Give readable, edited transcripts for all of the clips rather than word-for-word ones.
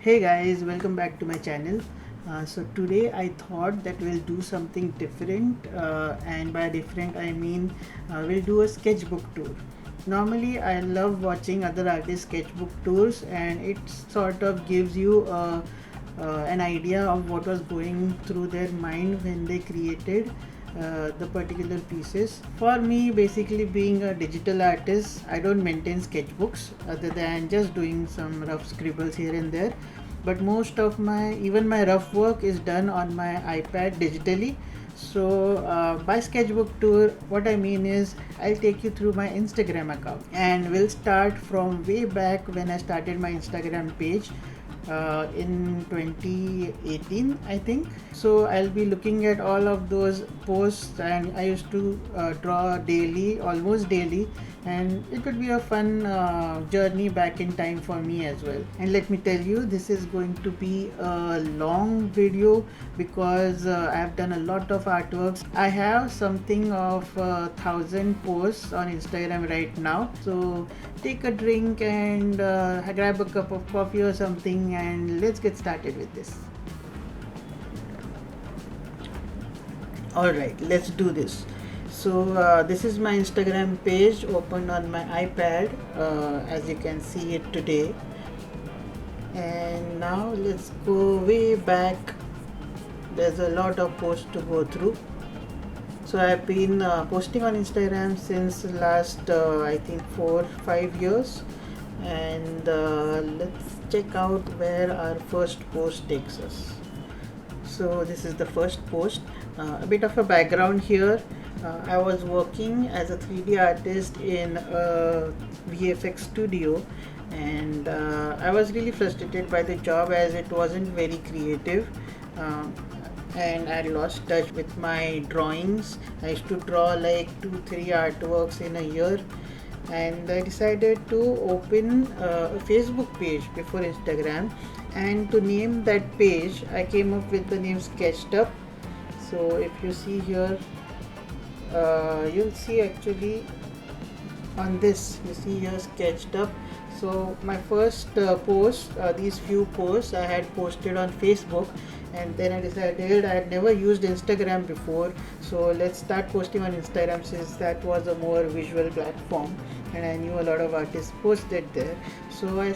Hey guys, welcome back to my channel. So today I thought that we'll do something different, and by different I mean we'll do a sketchbook tour. Normally I love watching other artists sketchbook tours, and it sort of gives you an idea of what was going through their mind when they created the particular pieces. For me, basically being a digital artist, I don't maintain sketchbooks other than just doing some rough scribbles here and there. But most of even my rough work is done on my iPad digitally. So by sketchbook tour, what I mean is I'll take you through my Instagram account, and we'll start from way back when I started my Instagram page in 2018, I think. So I'll be looking at all of those posts, and I used to draw daily, almost daily, and it would be a fun journey back in time for me as well. And let me tell you, this is going to be a long video because I've done a lot of artworks. I have something of 1,000 posts on Instagram right now. So take a drink and grab a cup of coffee or something, and let's get started with this. Alright, let's do this. So this is my Instagram page opened on my iPad, as you can see it today. And now let's go way back. There's a lot of posts to go through. So I've been posting on Instagram since last I think 4-5 years, and let's check out where our first post takes us. So this is the first post. A bit of a background here. I was working as a 3D artist in a VFX studio, and I was really frustrated by the job as it wasn't very creative. And I lost touch with my drawings. I used to draw like 2-3 artworks in a year, and I decided to open a Facebook page before Instagram. And to name that page, I came up with the name Sketchbook. So if you see here, you'll see actually on this, you see here Sketchbook. So my first post, these few posts I had posted on Facebook, and then I decided I had never used Instagram before, so let's start posting on Instagram since that was a more visual platform, and I knew a lot of artists posted there. So I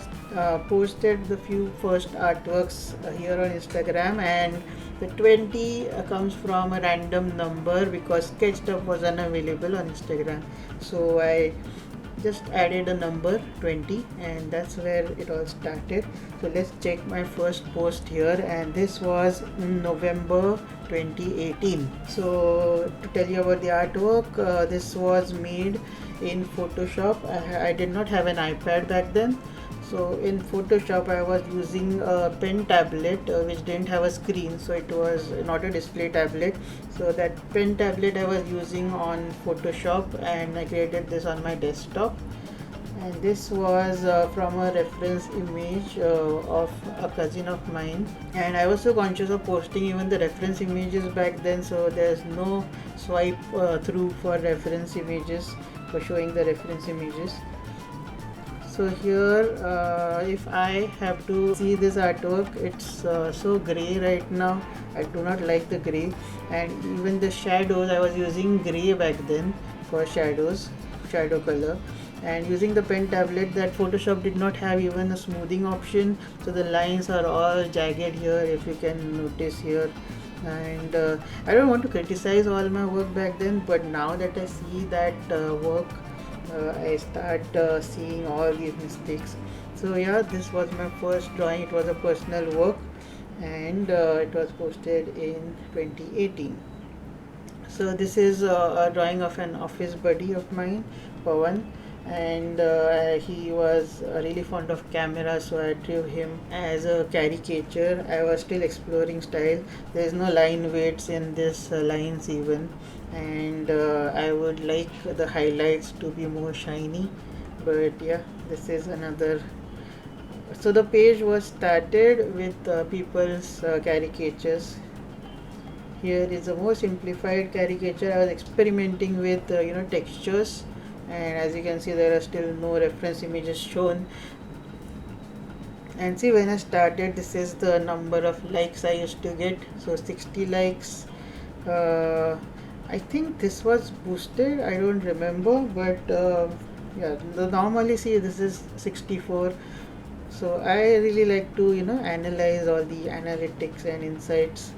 posted the few first artworks here on Instagram, and the 20 comes from a random number because Sketchbook was unavailable on Instagram. So I just added a number 20, and that's where it all started. So let's check my first post here, and this was in November 2018. So to tell you about the artwork, this was made in Photoshop. I did not have an iPad back then. So in Photoshop I was using a pen tablet which didn't have a screen, so it was not a display tablet. So that pen tablet I was using on Photoshop, and I created this on my desktop. And this was from a reference image of a cousin of mine, and I was so conscious of posting even the reference images back then, so there's no swipe through for reference images, for showing the reference images. So here if I have to see this artwork, it's so grey right now. I do not like the grey, and even the shadows, I was using grey back then for shadows, shadow color. And using the pen tablet, that Photoshop did not have even a smoothing option, so the lines are all jagged here, if you can notice here. And I don't want to criticize all my work back then, but now that I see that work, I start seeing all these mistakes. So yeah, this was my first drawing. It was a personal work, and it was posted in 2018. So this is a drawing of an office buddy of mine, Pawan, and he was really fond of camera, so I drew him as a caricature. I was still exploring style. There is no line weights in this lines even, and I would like the highlights to be more shiny. But yeah, this is another. So the page was started with people's caricatures. Here is a more simplified caricature. I was experimenting with textures, and as you can see there are still no reference images shown. And see, when I started, this is the number of likes I used to get. So 60 likes. uh, I think this was boosted, I don't remember, but yeah, normally see this is 64. So I really like to analyze all the analytics and insights.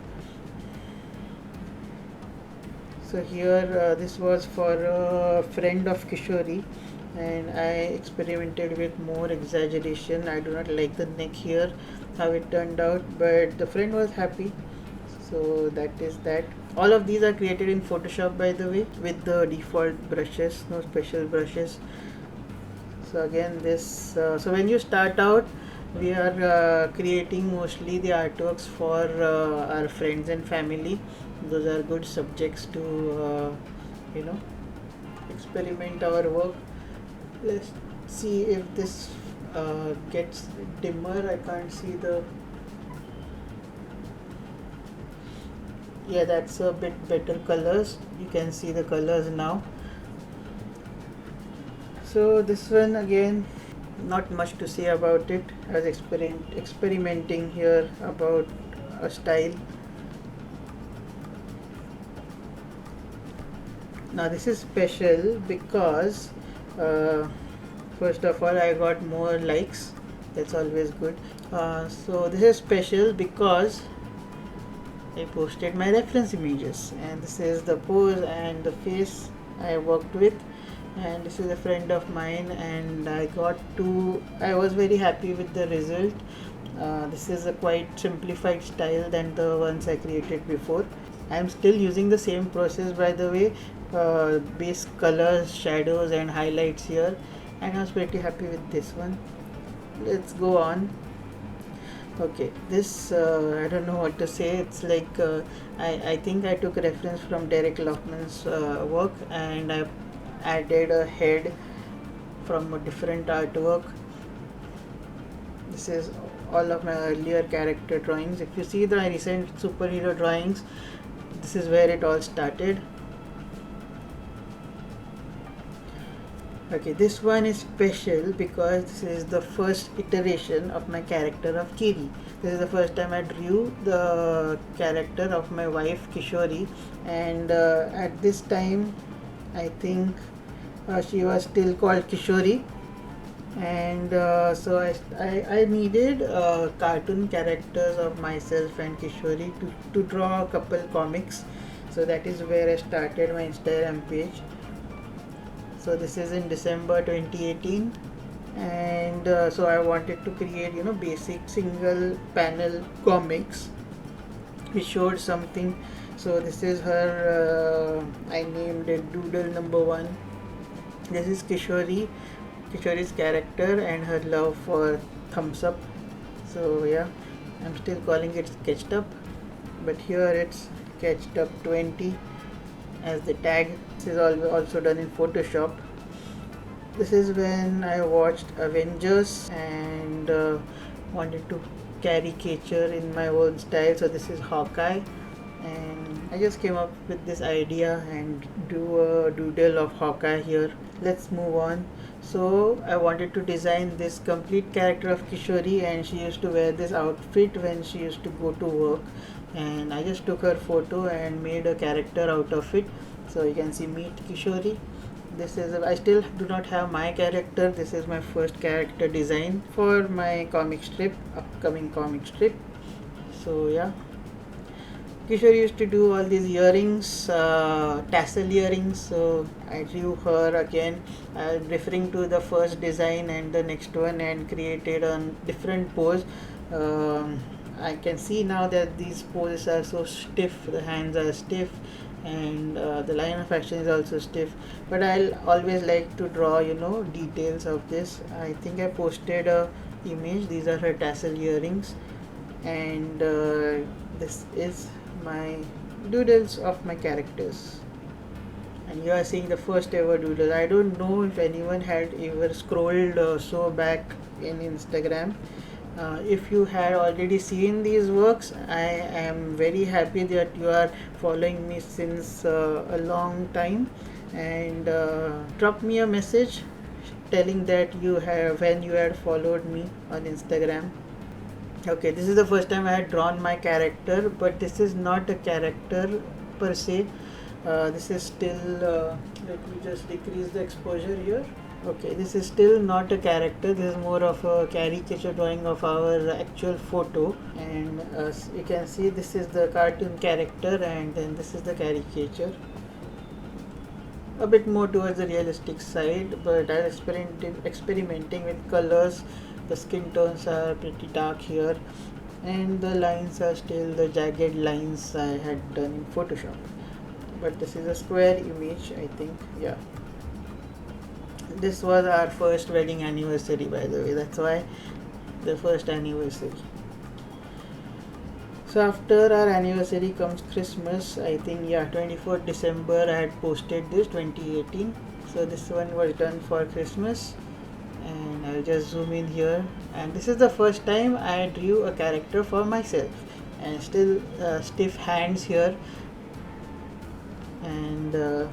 So here, this was for a friend of Kishori, and I experimented with more exaggeration. I do not like the neck here, how it turned out, but the friend was happy. So that is that. All of these are created in Photoshop, by the way, with the default brushes, no special brushes. So again, this. So when you start out, we are creating mostly the artworks for our friends and family. Those are good subjects to you know experiment our work. Let's see if this gets dimmer. I can't see the. Yeah, that's a bit better colors. You can see the colors now. So this one again, not much to say about it. I was experimenting here about a style. Now this is special because first of all I got more likes. That's always good. So this is special because I posted my reference images, and this is the pose and the face I worked with, and this is a friend of mine, and I was very happy with the result. This is a quite simplified style than the ones I created before. I am still using the same process, by the way, base colors, shadows and highlights here, and I was pretty happy with this one. Let's go on. Okay, this I don't know what to say. It's like I think I took reference from Derek Lockman's work, and I added a head from a different artwork. This is all of my earlier character drawings. If you see the recent superhero drawings, this is where it all started. Okay, this one is special because this is the first iteration of my character of Kiri. This is the first time I drew the character of my wife Kishori, and at this time I think she was still called Kishori, and so I needed cartoon characters of myself and Kishori to draw a couple comics. So that is where I started my Instagram page. So this is in December 2018, and so I wanted to create basic single panel comics which showed something. So this is her, I named it Doodle number 1. This is Kishori's character and her love for thumbs up. So yeah, I'm still calling it Sketched Up, but here it's Sketched Up 20 as the tag. This is also done in Photoshop. This is when I watched Avengers and wanted to caricature in my own style. So this is Hawkeye, and I just came up with this idea and do a doodle of Hawkeye here. Let's move on. So I wanted to design this complete character of Kishori, and she used to wear this outfit when she used to go to work, and I just took her photo and made a character out of it. So you can see Meet Kishori. This is I still do not have my character. This is my first character design for my upcoming comic strip. So yeah, Kishore used to do all these earrings, tassel earrings. So I drew her again, referring to the first design and the next one, and created a different pose. I can see now that these poses are so stiff. The hands are stiff, and the line of action is also stiff. But I'll always like to draw, details of this. I think I posted a image. These are her tassel earrings, and this is my doodles of my characters, and you are seeing the first ever doodle. I don't know if anyone had ever scrolled so back in Instagram. If you had already seen these works, I am very happy that you are following me since a long time, and drop me a message telling that when you had followed me on Instagram. Okay, this is the first time I had drawn my character, but this is not a character per se. This is still, let me just decrease the exposure here. Okay, this is still not a character, this is more of a caricature drawing of our actual photo. And you can see this is the cartoon character, and then this is the caricature. A bit more towards the realistic side, but I was experimenting with colors. The skin tones are pretty dark here, and the lines are still the jagged lines I had done in Photoshop. But this is a square image, I think. Yeah, this was our first wedding anniversary, by the way. That's why the first anniversary. So after our anniversary comes Christmas. I think, yeah, 24th December I had posted this, 2018. So this one was done for Christmas, and I'll just zoom in here. And this is the first time I drew a character for myself, and still stiff hands here, and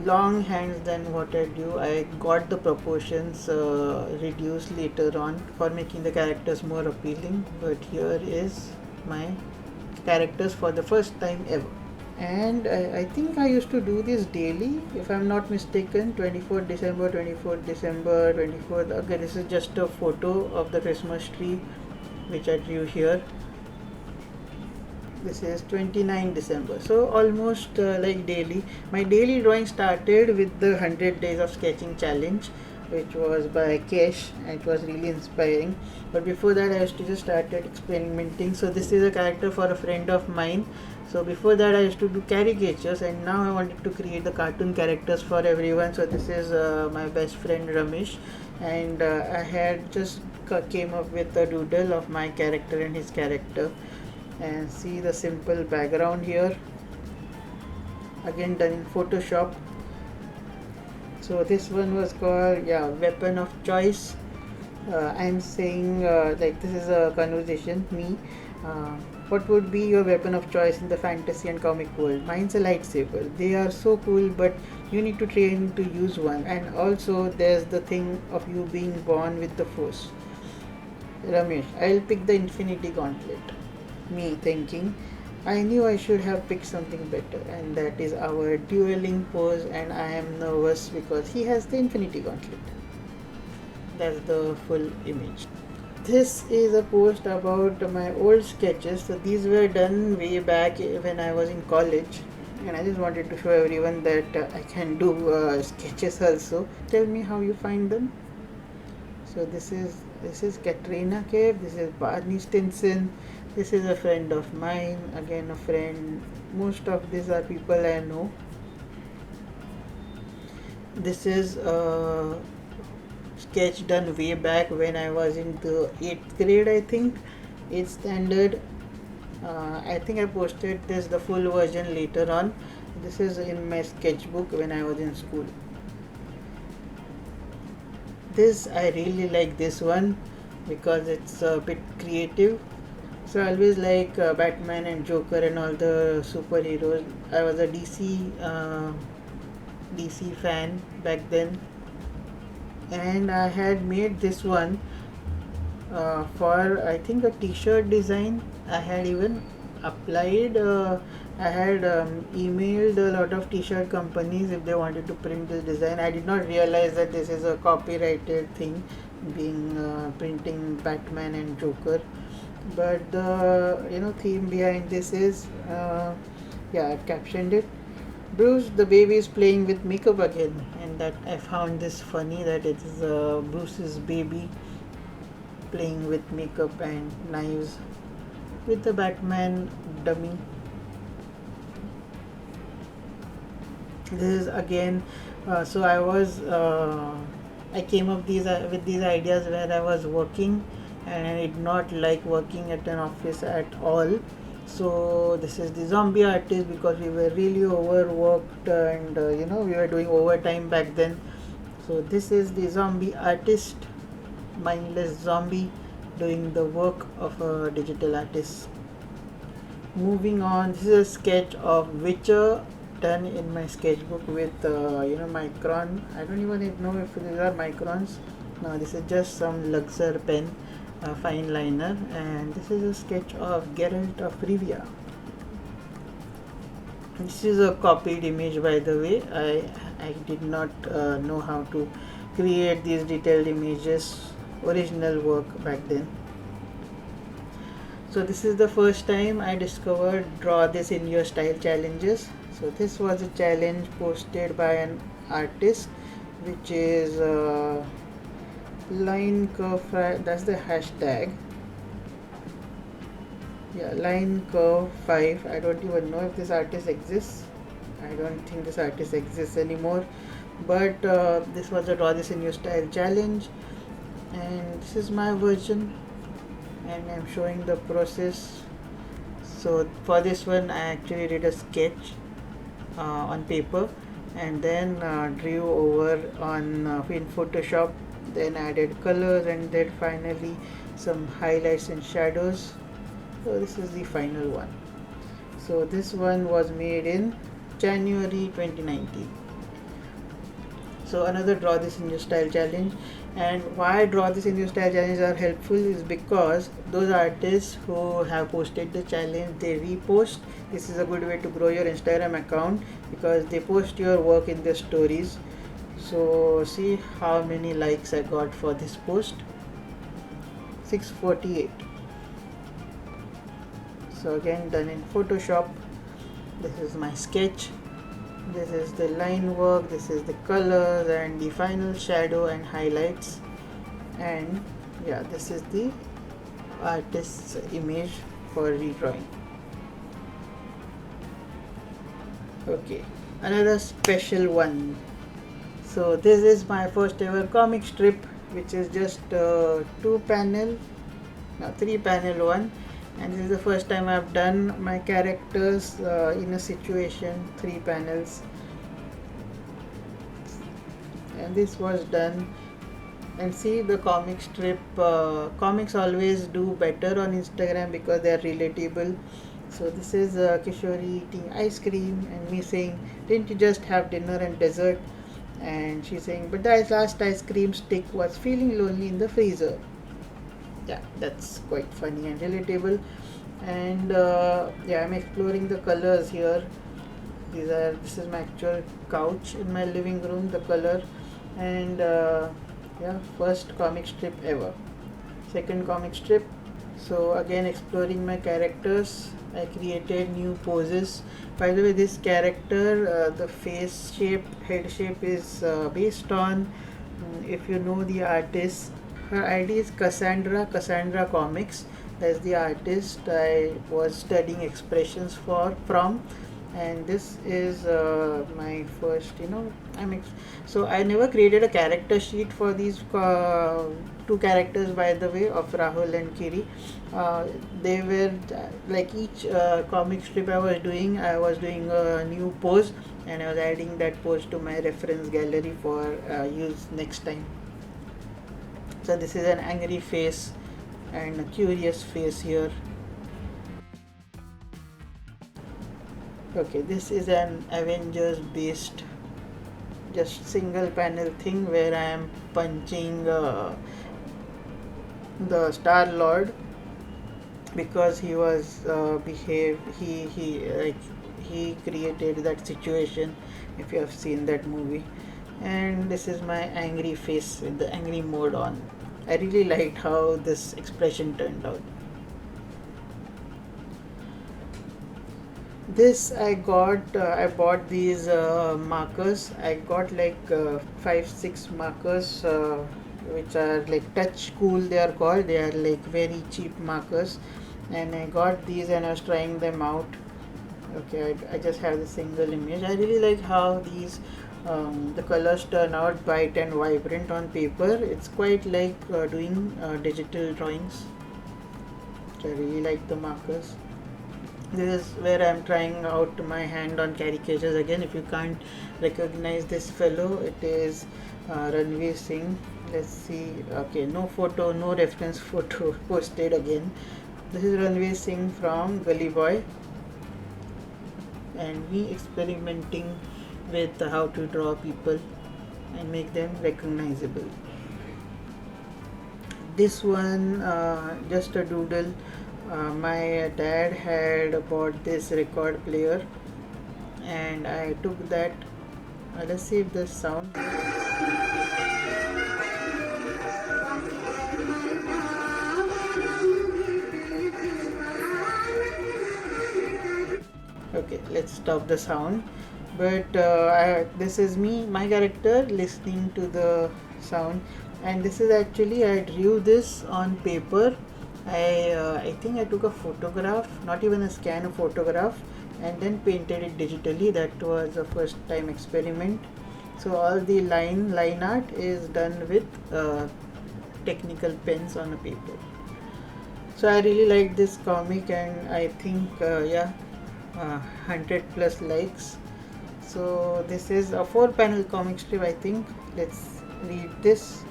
long hands than what I do. I got the proportions reduced later on for making the characters more appealing, but here is my characters for the first time ever. And I think I used to do this daily, if I'm not mistaken. 24th December, 24th December, 24th. Okay, this is just a photo of the Christmas tree which I drew here. This is 29 December, so almost like daily. My daily drawing started with the 100 days of sketching challenge, which was by Kesh, and it was really inspiring. But before that I used to just started experimenting. So this is a character for a friend of mine. So before that I used to do caricatures, and now I wanted to create the cartoon characters for everyone. So this is my best friend Ramesh, and I had just came up with a doodle of my character and his character. And see the simple background here, again done in Photoshop. So this one was called, yeah, weapon of choice. I'm saying like this is a conversation, me, what would be your weapon of choice in the fantasy and comic world? Mine's a lightsaber. They are so cool, but you need to train to use one. And also there's the thing of you being born with the force. Ramesh, I'll pick the Infinity Gauntlet. Me thinking, I knew I should have picked something better, and that is our dueling pose, and I am nervous because he has the Infinity Gauntlet. That's the full image. This is a post about my old sketches. So these were done way back when I was in college, and I just wanted to show everyone that I can do sketches also. Tell me how you find them. So this is Katrina Cave. This is Barney Stinson. This is a friend of mine, again a friend. Most of these are people I know. This is a sketch done way back when I was in the 8th grade, I think, 8th standard. I think I posted this, the full version, later on. This is in my sketchbook when I was in school. This, I really like this one because it's a bit creative. So I always like Batman and Joker and all the superheroes. I was a DC fan back then, and I had made this one for, I think, a t-shirt design. I had even applied, I had emailed a lot of t-shirt companies if they wanted to print this design. I did not realize that this is a copyrighted thing, being printing Batman and Joker. But the theme behind this is, yeah, I've captioned it, Bruce the baby is playing with makeup again. And that I found this funny, that it is Bruce's baby playing with makeup and knives with the Batman dummy. This is again, so I came up with these ideas where I was working, and I did not like working at an office at all. So this is the zombie artist, because we were really overworked, and we were doing overtime back then. So this is the zombie artist, mindless zombie doing the work of a digital artist. Moving on, this is a sketch of Witcher done in my sketchbook with micron. I don't even know if these are microns. No, this is just some Luxor pen. fine liner, and this is a sketch of Geralt of Rivia. This is a copied image, by the way. I did not know how to create these detailed images, original work back then. So this is the first time I discovered draw this in your style challenges. So this was a challenge posted by an artist, which is line curve, that's the hashtag. Yeah, line curve 5. I don't even know if this artist exists. I don't think this artist exists anymore, but this was a draw this in your style challenge, and this is my version, and I'm showing the process. So for this one I actually did a sketch on paper, and then drew over on in Photoshop, then added colors, and then finally some highlights and shadows. So this is the final one. So this one was made in January 2019. So another draw this in your style challenge. And why draw this in your style challenges are helpful is because those artists who have posted the challenge, they repost. This is a good way to grow your Instagram account because they post your work in their stories. So see how many likes I got for this post. 648. So again, done in Photoshop. This is my sketch, this is the line work, this is the colors and the final shadow and highlights, and yeah, this is the artist's image for redrawing. Okay, another special one. So this is my first ever comic strip, which is just 3 panel one, and this is the first time I've done my characters in a situation, 3 panels, and this was done. And see, the comic strip, comics always do better on Instagram because they are relatable. So this is Kishori eating ice cream and me saying, didn't you just have dinner and dessert? And she's saying, but the last ice cream stick was feeling lonely in the freezer. Yeah, that's quite funny and relatable. And yeah, I'm exploring the colors here. This is my actual couch in my living room, the color. And yeah, first comic strip ever, second comic strip. So again, exploring my characters, I created new poses. By the way, this character, the face shape, head shape is based on, if you know the artist, her ID is Cassandra Comics. That's the artist I was studying expressions from, and this is my first, so I never created a character sheet for these 2 characters, by the way, of Rahul and Kiri. They were like each comic strip I was doing a new pose, and I was adding that pose to my reference gallery for use next time. So this is an angry face and a curious face here. Okay, this is an Avengers based just single panel thing where I am punching the Star Lord because he was he created that situation, if you have seen that movie. And this is my angry face with the angry mode on. I really liked how this expression turned out. This I bought these markers. I got like 5-6 markers which are like touch cool, they are called. They are like very cheap markers, and I got these and I was trying them out. Okay, I just have the single image. I really like how these the colors turn out bright and vibrant on paper. It's quite like doing digital drawings. So I really like the markers. This is where I am trying out my hand on caricatures again. If you can't recognize this fellow, it is Ranveer Singh. Let's see. Okay, no photo, no reference photo posted again. This is Ranveer Singh from Gully Boy, and me experimenting with how to draw people and make them recognizable. This one, just a doodle. My dad had bought this record player, and I took that. Let's see if the sound. Okay, let's stop the sound. But this is me, my character, listening to the sound, and this is actually I drew this on paper. I think I took a photograph, not even a scan, a photograph, and then painted it digitally. That was a first time experiment. So all the line art is done with technical pens on a paper. So I really like this comic, and I think yeah, 100 plus likes. So this is a 4 panel comic strip, I think. Let's read this.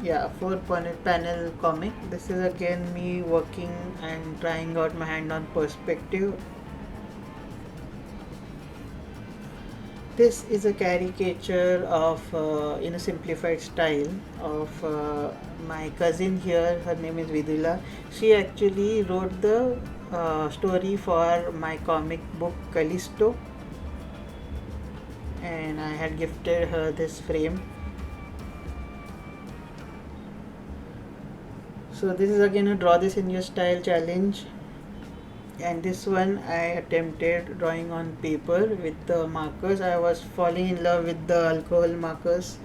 Yeah, 4 panel comic. This is again me working and trying out my hand on perspective. This is a caricature of in a simplified style of my cousin here. Her name is Vidula. She actually wrote the story for my comic book Callisto, and I had gifted her this frame. So this is again a draw this in your style challenge, and this one I attempted drawing on paper with the markers. I was falling in love with the alcohol markers.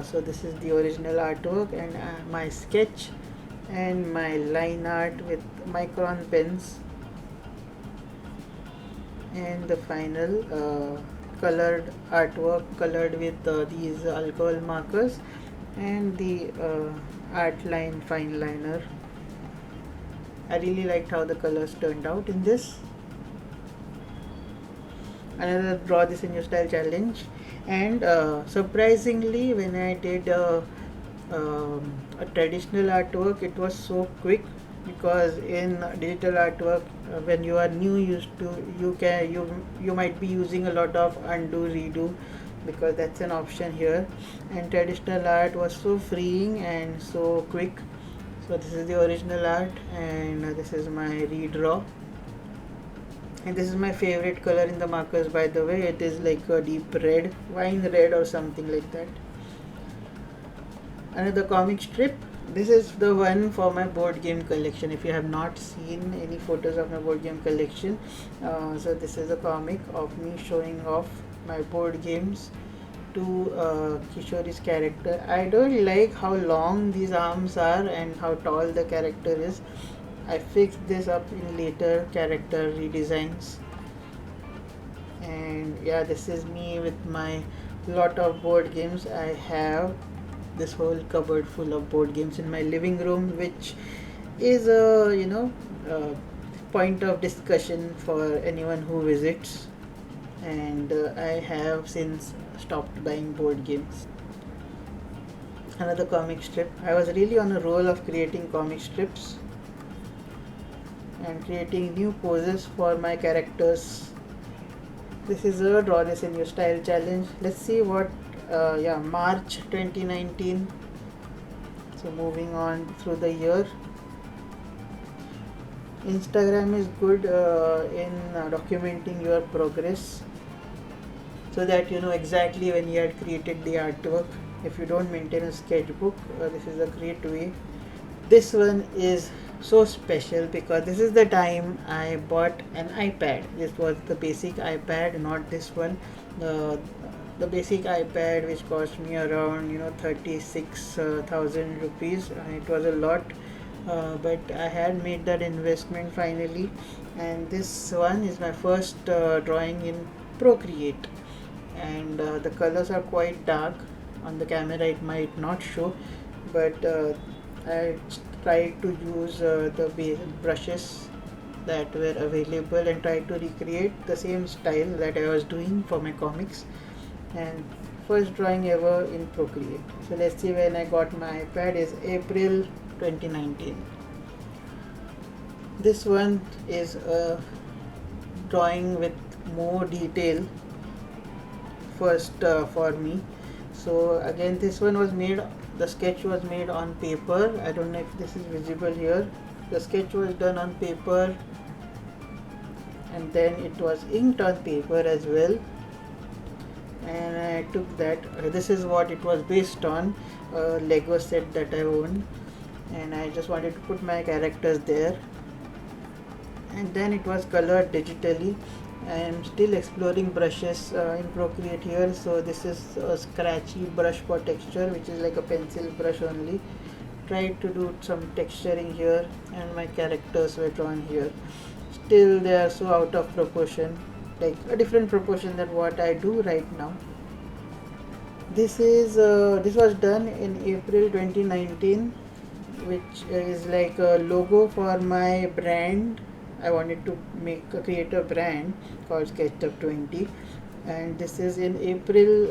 So this is the original artwork, and my sketch and my line art with micron pens, and the final colored artwork colored with these alcohol markers, and the art line fine liner. I really liked how the colors turned out in this. Another draw this in your style challenge, and surprisingly, when I did a traditional artwork, it was so quick, because in digital artwork, when you are new used to, you might be using a lot of undo redo, because that's an option here, and traditional art was so freeing and so quick. So this is the original art, and this is my redraw, and this is my favorite color in the markers, by the way. It is like a deep red, wine red or something like that. Another comic strip. This is the one for my board game collection. If you have not seen any photos of my board game collection, so this is a comic of me showing off my board games to Kishori's character. I don't like how long these arms are and how tall the character is. I fixed this up in later character redesigns. And yeah, this is me with my lot of board games. I have this whole cupboard full of board games in my living room, which is a point of discussion for anyone who visits. And I have since stopped buying board games. Another comic strip. I was really on a roll of creating comic strips and creating new poses for my characters. This is a draw this in your style challenge. Let's see what March 2019. So moving on through the year. Instagram is good in documenting your progress, so that you know exactly when you had created the artwork. If you don't maintain a sketchbook, this is a great way. This one is so special because this is the time I bought an iPad. This was the basic iPad, not this one. The basic iPad, which cost me around 36,000 rupees. It was a lot, but I had made that investment finally. And this one is my first drawing in Procreate, and the colors are quite dark. On the camera it might not show, but I tried to use the brushes that were available and tried to recreate the same style that I was doing for my comics. And first drawing ever in Procreate. So let's see when I got my iPad is April 2019. This one is a drawing with more detail first for me. So again, this one was made, the sketch was made on paper. I don't know if this is visible here. The sketch was done on paper, and then it was inked on paper as well, and I took that. This is what it was based on, a Lego set that I owned, and I just wanted to put my characters there. And then it was colored digitally. I am still exploring brushes in Procreate here. So this is a scratchy brush for texture, which is like a pencil brush only. Tried to do some texturing here, and my characters were drawn here. Still they are so out of proportion, like a different proportion than what I do right now. This was done in April 2019, which is like a logo for my brand. I wanted to create a brand called Sketchbook 20, and this is in April,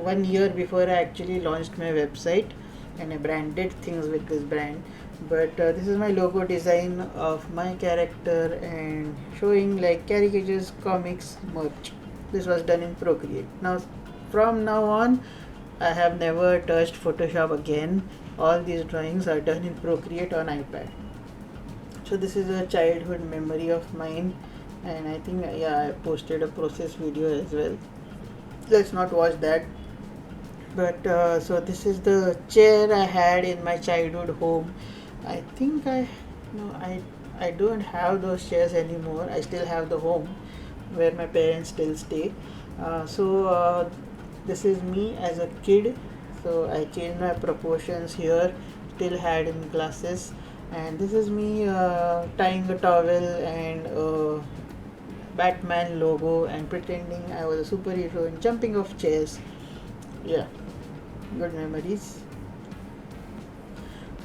1 year before I actually launched my website, and I branded things with this brand. But this is my logo design of my character and showing like caricatures, comics, merch. This was done in Procreate. Now, from now on, I have never touched Photoshop again. All these drawings are done in Procreate on iPad. So this is a childhood memory of mine, and I think I posted a process video as well. Let's not watch that. But so this is the chair I had in my childhood home. I think I don't have those chairs anymore. I still have the home where my parents still stay. This is me as a kid. So I changed my proportions here. Still had in glasses. And this is me tying a towel and a Batman logo and pretending I was a superhero and jumping off chairs. Yeah, good memories.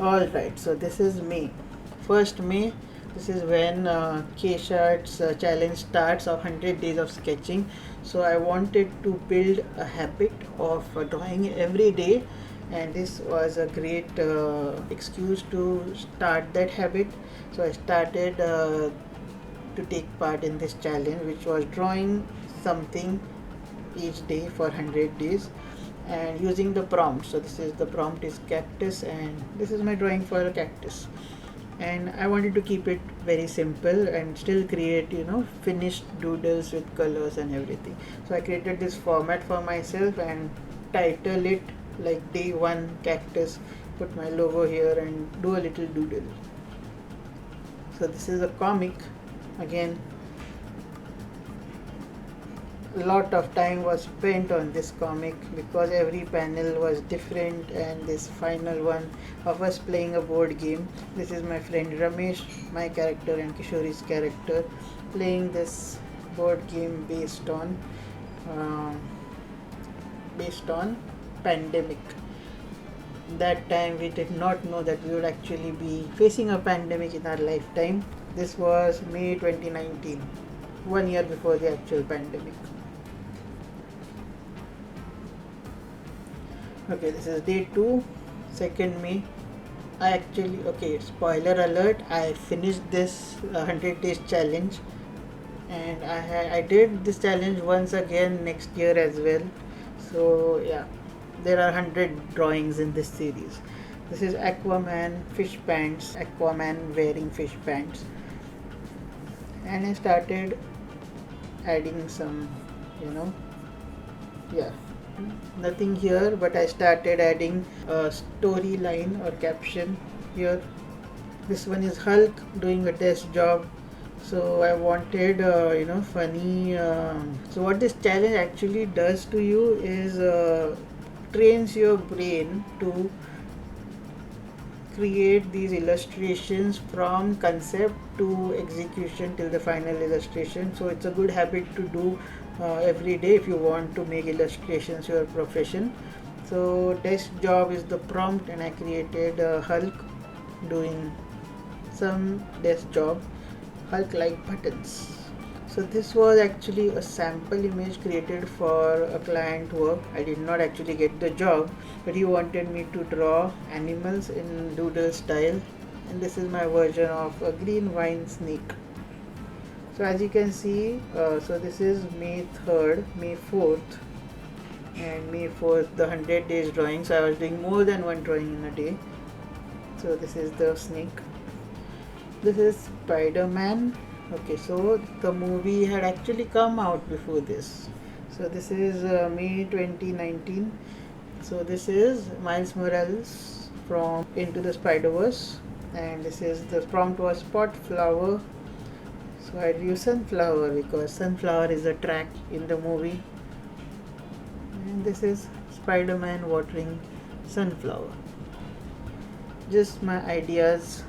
Alright, so this is May. 1st May, this is when K-Shart's challenge starts of 100 days of sketching. So I wanted to build a habit of drawing every day, and this was a great excuse to start that habit. So I started to take part in this challenge, which was drawing something each day for 100 days and using the prompt. So this is the prompt is cactus, and this is my drawing for a cactus. And I wanted to keep it very simple and still create finished doodles with colors and everything. So I created this format for myself and title it like day 1 cactus, put my logo here and do a little doodle. So this is a comic. Again, a lot of time was spent on this comic because every panel was different, and this final one of us playing a board game. This is my friend Ramesh, my character, and Kishori's character playing this board game based on pandemic. That time we did not know that we would actually be facing a pandemic in our lifetime. This was May 2019, 1 year before the actual pandemic. Okay, this is day 2, 2nd May. Spoiler alert, I finished this 100 days challenge, and I did this challenge once again next year as well. So yeah, there are 100 drawings in this series. This is Aquaman fish pants, Aquaman wearing fish pants, and I started adding some, nothing here, but I started adding a storyline or caption here. This one is Hulk doing a test job. So I wanted funny. So what this challenge actually does to you is trains your brain to create these illustrations from concept to execution till the final illustration. So it's a good habit to do every day if you want to make illustrations your profession. So desk job is the prompt, and I created Hulk doing some desk job, Hulk like buttons. So this was actually a sample image created for a client work. I did not actually get the job, but he wanted me to draw animals in doodle style, and this is my version of a green wine snake. So as you can see, so this is May 3rd, May 4th. and me for the 100 days drawing, so I was doing more than one drawing in a day. So this is the snake. This is Spider-Man. Okay, so the movie had actually come out before this. So this is May 2019. So this is Miles Morales from Into the Spider-Verse, and this is the prompt was spot flower. So I drew sunflower because sunflower is a track in the movie, and this is Spider-Man watering sunflower. Just my ideas.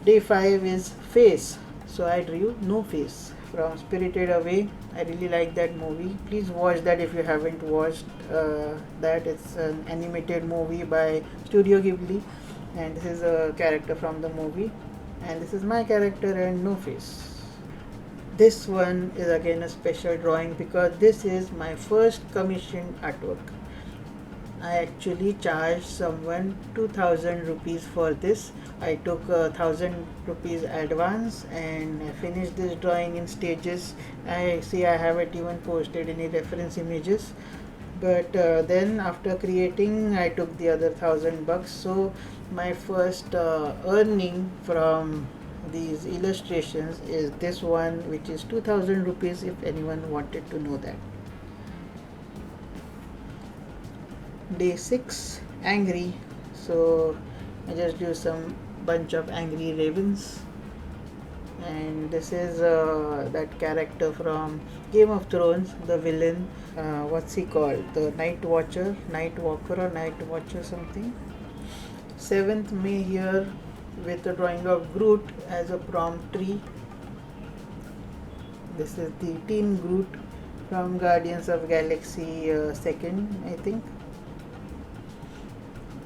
Day 5 is face, so I drew no face from Spirited Away. I really like that movie. Please watch that if you haven't watched that. It's an animated movie by Studio Ghibli, and this is a character from the movie, and this is my character and no face. This one is again a special drawing because this is my first commissioned artwork. I actually charged someone 2000 rupees for this. I took 1000 rupees advance and I finished this drawing in stages. I see I haven't even posted any reference images, but then after creating I took the other $1000. So my first earning from these illustrations is this one, which is 2000 rupees if anyone wanted to know that. Day 6, angry. So I just do some bunch of angry ravens, and this is that character from Game of Thrones, the villain. What's he called? The Night Watcher, Night Walker, or Night Watcher something. 7th May here with a drawing of Groot as a prompt tree. This is the Teen Groot from Guardians of Galaxy 2nd, I think.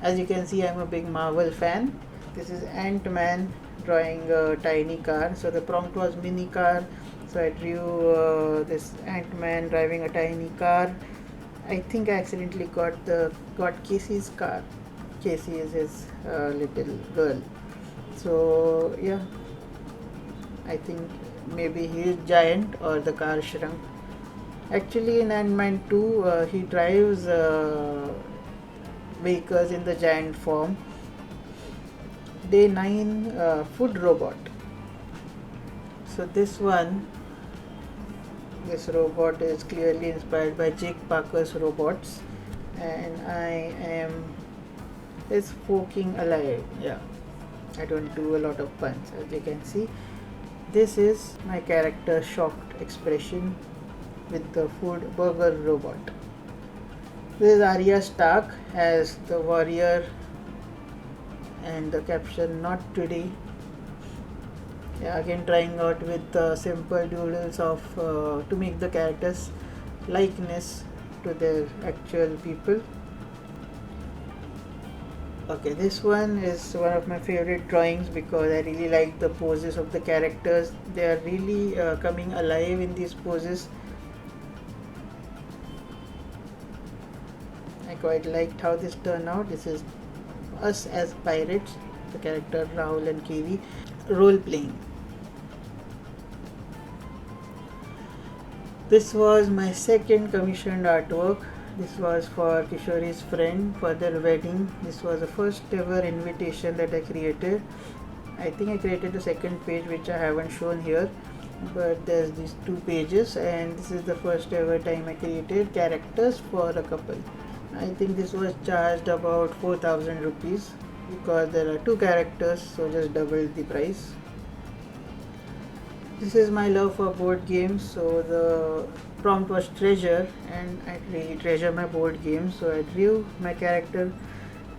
As you can see, I'm a big Marvel fan. This is Ant-Man drawing a tiny car. So the prompt was mini car. So I drew this Ant-Man driving a tiny car. I think I accidentally got Casey's car. Casey is his little girl. So yeah, I think maybe he is giant or the car shrunk. Actually, in Ant-Man 2, he drives vehicles in the giant form. Day 9, food robot. So this robot is clearly inspired by Jake Parker's robots, and it's poking alive. Yeah, I don't do a lot of puns, as you can see. This is my character shocked expression with the food burger robot. This is Arya Stark as the warrior, and the caption "Not today." Yeah, again trying out with simple doodles of to make the characters likeness to their actual people. Okay, this one is one of my favorite drawings because I really like the poses of the characters. They are really coming alive in these poses. I quite liked how this turned out. This is us as pirates, the character Rahul and Kiwi, role playing. This was my second commissioned artwork. This was for Kishori's friend for their wedding. This was the first ever invitation that I created. I think I created the second page, which I haven't shown here, but there's these two pages, and this is the first ever time I created characters for a couple. I think this was charged about 4000 rupees because there are two characters, so just double the price. This is my love for board games. So the prompt was treasure, and I really treasure my board games. So I drew my character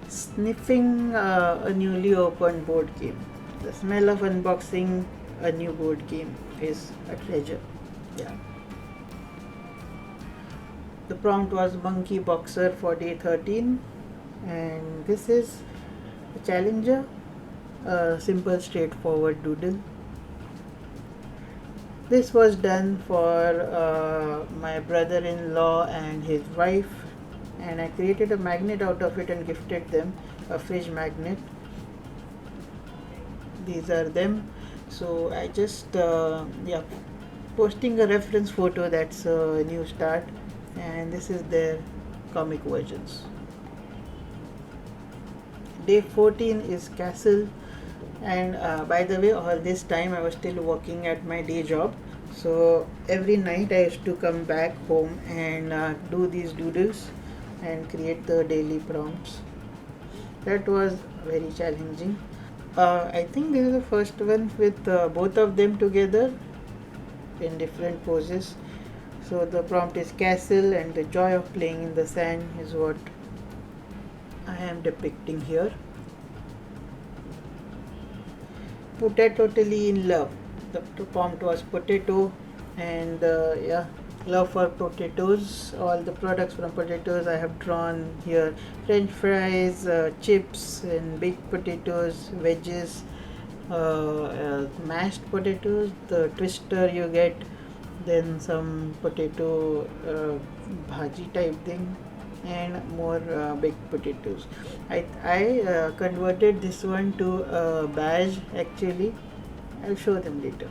sniffing a newly opened board game. The smell of unboxing a new board game is a treasure. Yeah. The prompt was monkey boxer for day 13, and this is a challenger, a simple straightforward doodle. This was done for my brother-in-law and his wife, and I created a magnet out of it and gifted them, a fridge magnet. These are them. So I just posting a reference photo, that's a new start. and this is their comic versions. Day 14 is Castle, and by the way, all this time I was still working at my day job, so every night I used to come back home and do these doodles and create the daily prompts. That was very challenging. I think this is the first one with both of them together in different poses. So the prompt is castle, and the joy of playing in the sand is what I am depicting here. Potatotally in love. The prompt was potato, and yeah, love for potatoes. All the products from potatoes I have drawn here: French fries, chips, and baked potatoes, wedges, mashed potatoes, the twister you get, then some potato bhaji type thing, and more baked potatoes. I converted this one to a badge actually. I'll show them later.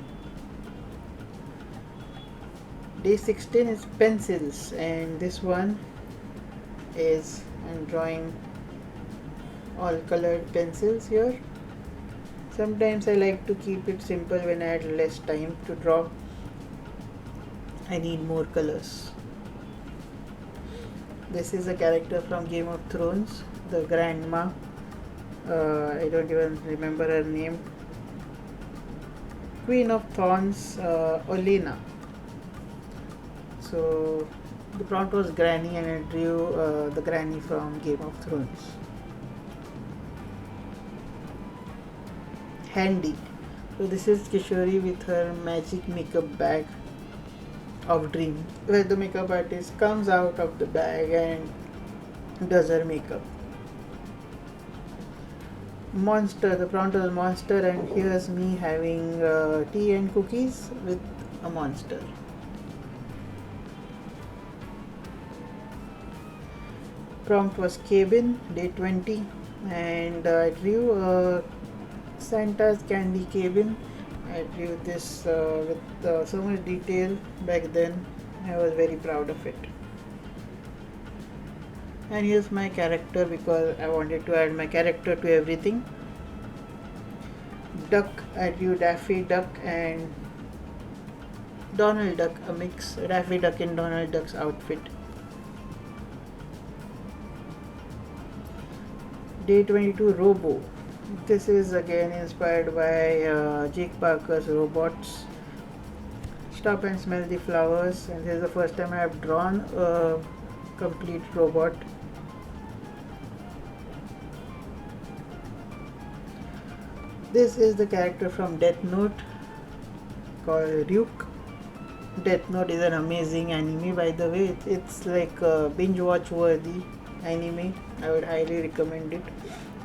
Day 16 is pencils, and this one is I'm drawing all colored pencils here. Sometimes I like to keep it simple when I had less time to draw. I need more colors. This is a character from Game of Thrones, the grandma. I don't even remember her name. Queen of Thorns, Olenna. So the prompt was Granny, and I drew the Granny from Game of Thrones. Handy. So this is Kishori with her magic makeup bag of dream, where the makeup artist comes out of the bag and does her makeup. Monster. The prompt was monster, and here's me having tea and cookies with a monster. Prompt was cabin, day 20, and I drew Santa's candy cabin. I drew this with so much detail back then. I was very proud of it. And here's my character, because I wanted to add my character to everything. Duck, I drew Daffy Duck and Donald Duck, a mix, Daffy Duck in Donald Duck's outfit. Day 22, Robo. This is again inspired by Jake Parker's Robots. Stop and smell the flowers, and this is the first time I have drawn a complete robot. This is the character from Death Note called Ryuk. Death Note is an amazing anime, by the way. It's like a binge watch worthy anime. I would highly recommend it.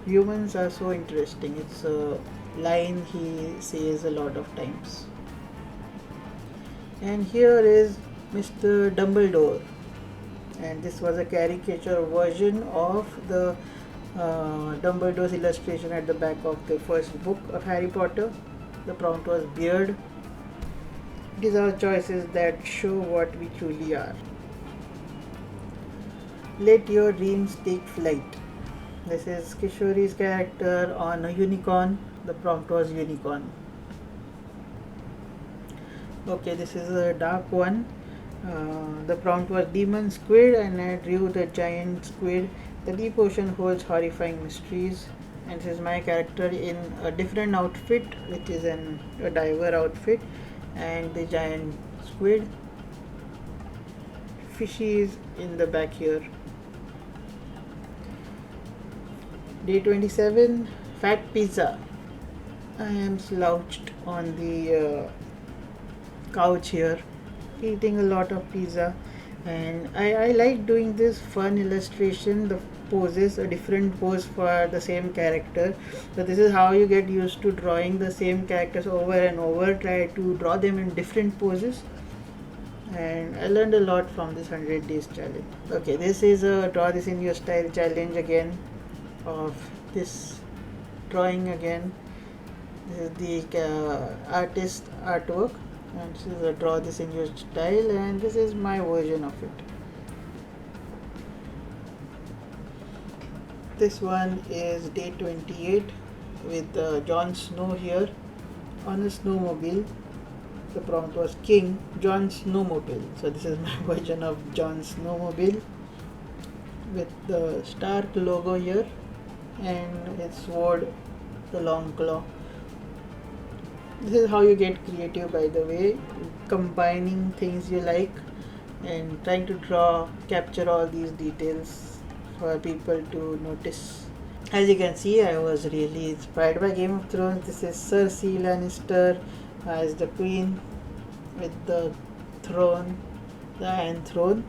Humans are so interesting. It's a line he says a lot of times. And here is Mr. Dumbledore, and this was a caricature version of the Dumbledore's illustration at the back of the first book of Harry Potter. The prompt was beard. These are choices that show what we truly are. Let your dreams take flight. This is Kishori's character on a unicorn. The prompt was unicorn. Okay, this is a dark one. The prompt was demon squid, and I drew the giant squid. The deep ocean holds horrifying mysteries, and this is my character in a different outfit, which is a diver outfit, and the giant squid. Fishy is in the back here. Day 27, fat pizza. I am slouched on the couch here, eating a lot of pizza, and I like doing this fun illustration, the poses, a different pose for the same character. So this is how you get used to drawing the same characters over and over. Try to draw them in different poses, and I learned a lot from this 100 days challenge. Okay, this is a draw this in your style challenge again, of this drawing again. This is the artist artwork, and this is a draw this in your style, and this is my version of it. This one is day 28 with Jon Snow here on a snowmobile. The prompt was King Jon Snowmobile. So this is my version of Jon Snowmobile with the Stark logo here and its sword, the long claw. This is how you get creative, by the way, combining things you like and trying to capture all these details for people to notice. As you can see, I was really inspired by Game of Thrones. This is Cersei Lannister as the queen with the throne, the Iron Throne.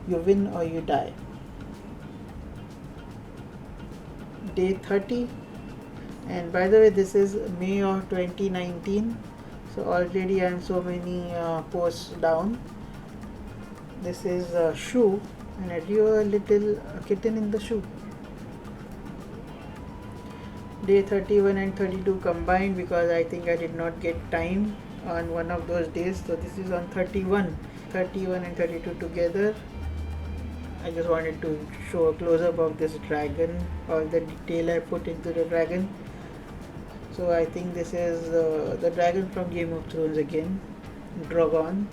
You win or you die. Day 30, and by the way, this is May of 2019, so already I am so many posts down. This is a shoe, and I drew a little kitten in the shoe. Day 31 and 32 combined because I think I did not get time on one of those days, so this is on 31 and 32 together. I just wanted to show a close-up of this dragon, all the detail I put into the dragon. So I think this is the dragon from Game of Thrones again, Drogon.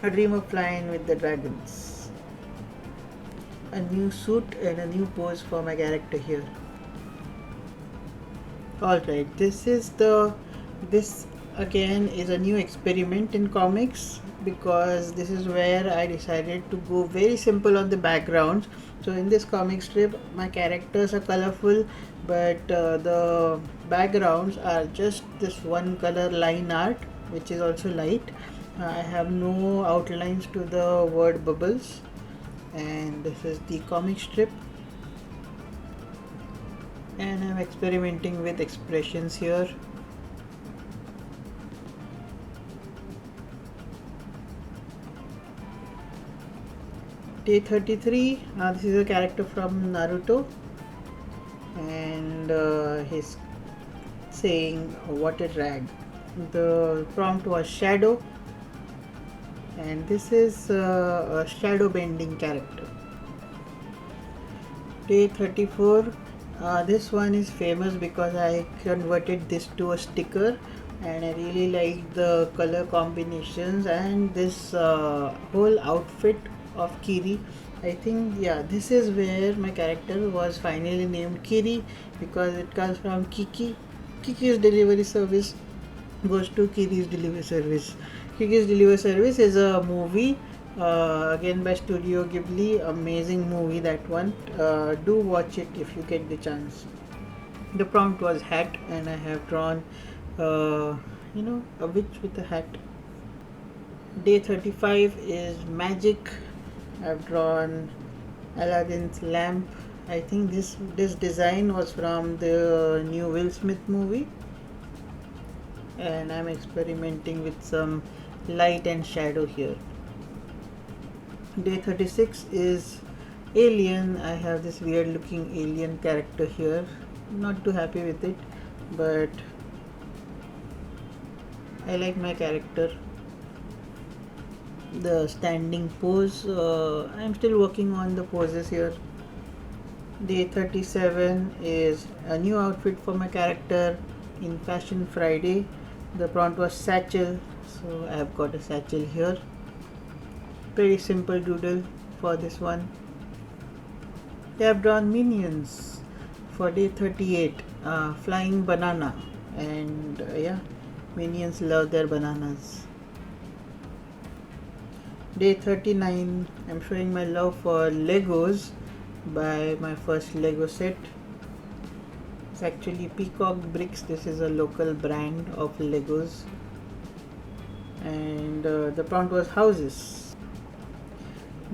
A dream of flying with the dragons. A new suit and a new pose for my character here. Alright, this again is a new experiment in comics, because this is where I decided to go very simple on the backgrounds. So in this comic strip, my characters are colorful, but the backgrounds are just this one color line art, which is also light. I have no outlines to the word bubbles, and this is the comic strip. And I'm experimenting with expressions here. Day 33, this is a character from Naruto, and he's saying what a drag. The prompt was shadow, and this is a shadow bending character. Day 34, this one is famous because I converted this to a sticker, and I really like the color combinations and this whole outfit of Kiri. I think, yeah, this is where my character was finally named Kiri, because it comes from Kiki. Kiki's delivery service goes to Kiri's delivery service. Kiki's delivery service is a movie again by Studio Ghibli. Amazing movie, that one. Do watch it if you get the chance. The prompt was hat, and I have drawn a witch with a hat. Day 35 is magic. I've drawn Aladdin's lamp. I think this design was from the new Will Smith movie, and I'm experimenting with some light and shadow here. Day 36 is alien. I have this weird looking alien character here. Not too happy with it, but I like my character. The standing pose, I'm still working on the poses here. Day 37 is a new outfit for my character in Fashion Friday. The prompt was satchel, so I have got a satchel here. Pretty simple doodle for this one. I have drawn minions for day 38, flying banana, and yeah, minions love their bananas. Day 39, I'm showing my love for Legos by my first Lego set. It's actually Peacock Bricks. This is a local brand of Legos, and the prompt was houses.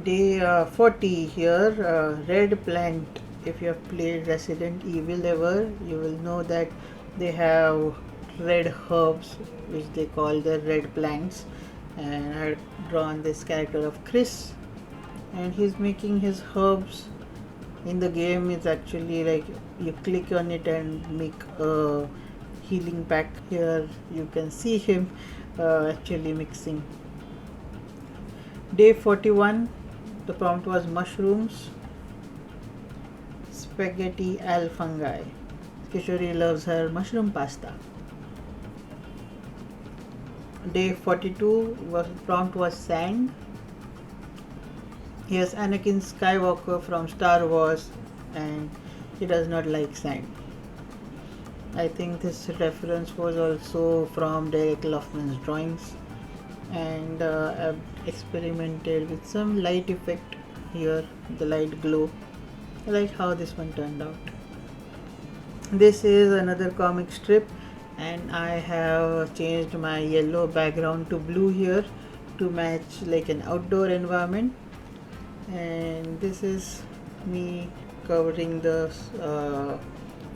Day 40 here, red plant. If you have played Resident Evil ever, you will know that they have red herbs, which they call the red plants. And I had drawn this character of Chris, and he's making his herbs. In the game, it's actually like you click on it and make a healing pack. Here you can see him actually mixing. Day 41, the prompt was mushrooms. spaghetti al fungi. Kishori loves her mushroom pasta. Day 42 prompt was sand. Here's Anakin Skywalker from Star Wars, and he does not like sand. I think this reference was also from Derek Loughnan's drawings, and I've experimented with some light effect here, the light glow. I like how this one turned out. This is another comic strip, and I have changed my yellow background to blue here to match like an outdoor environment. And this is me covering the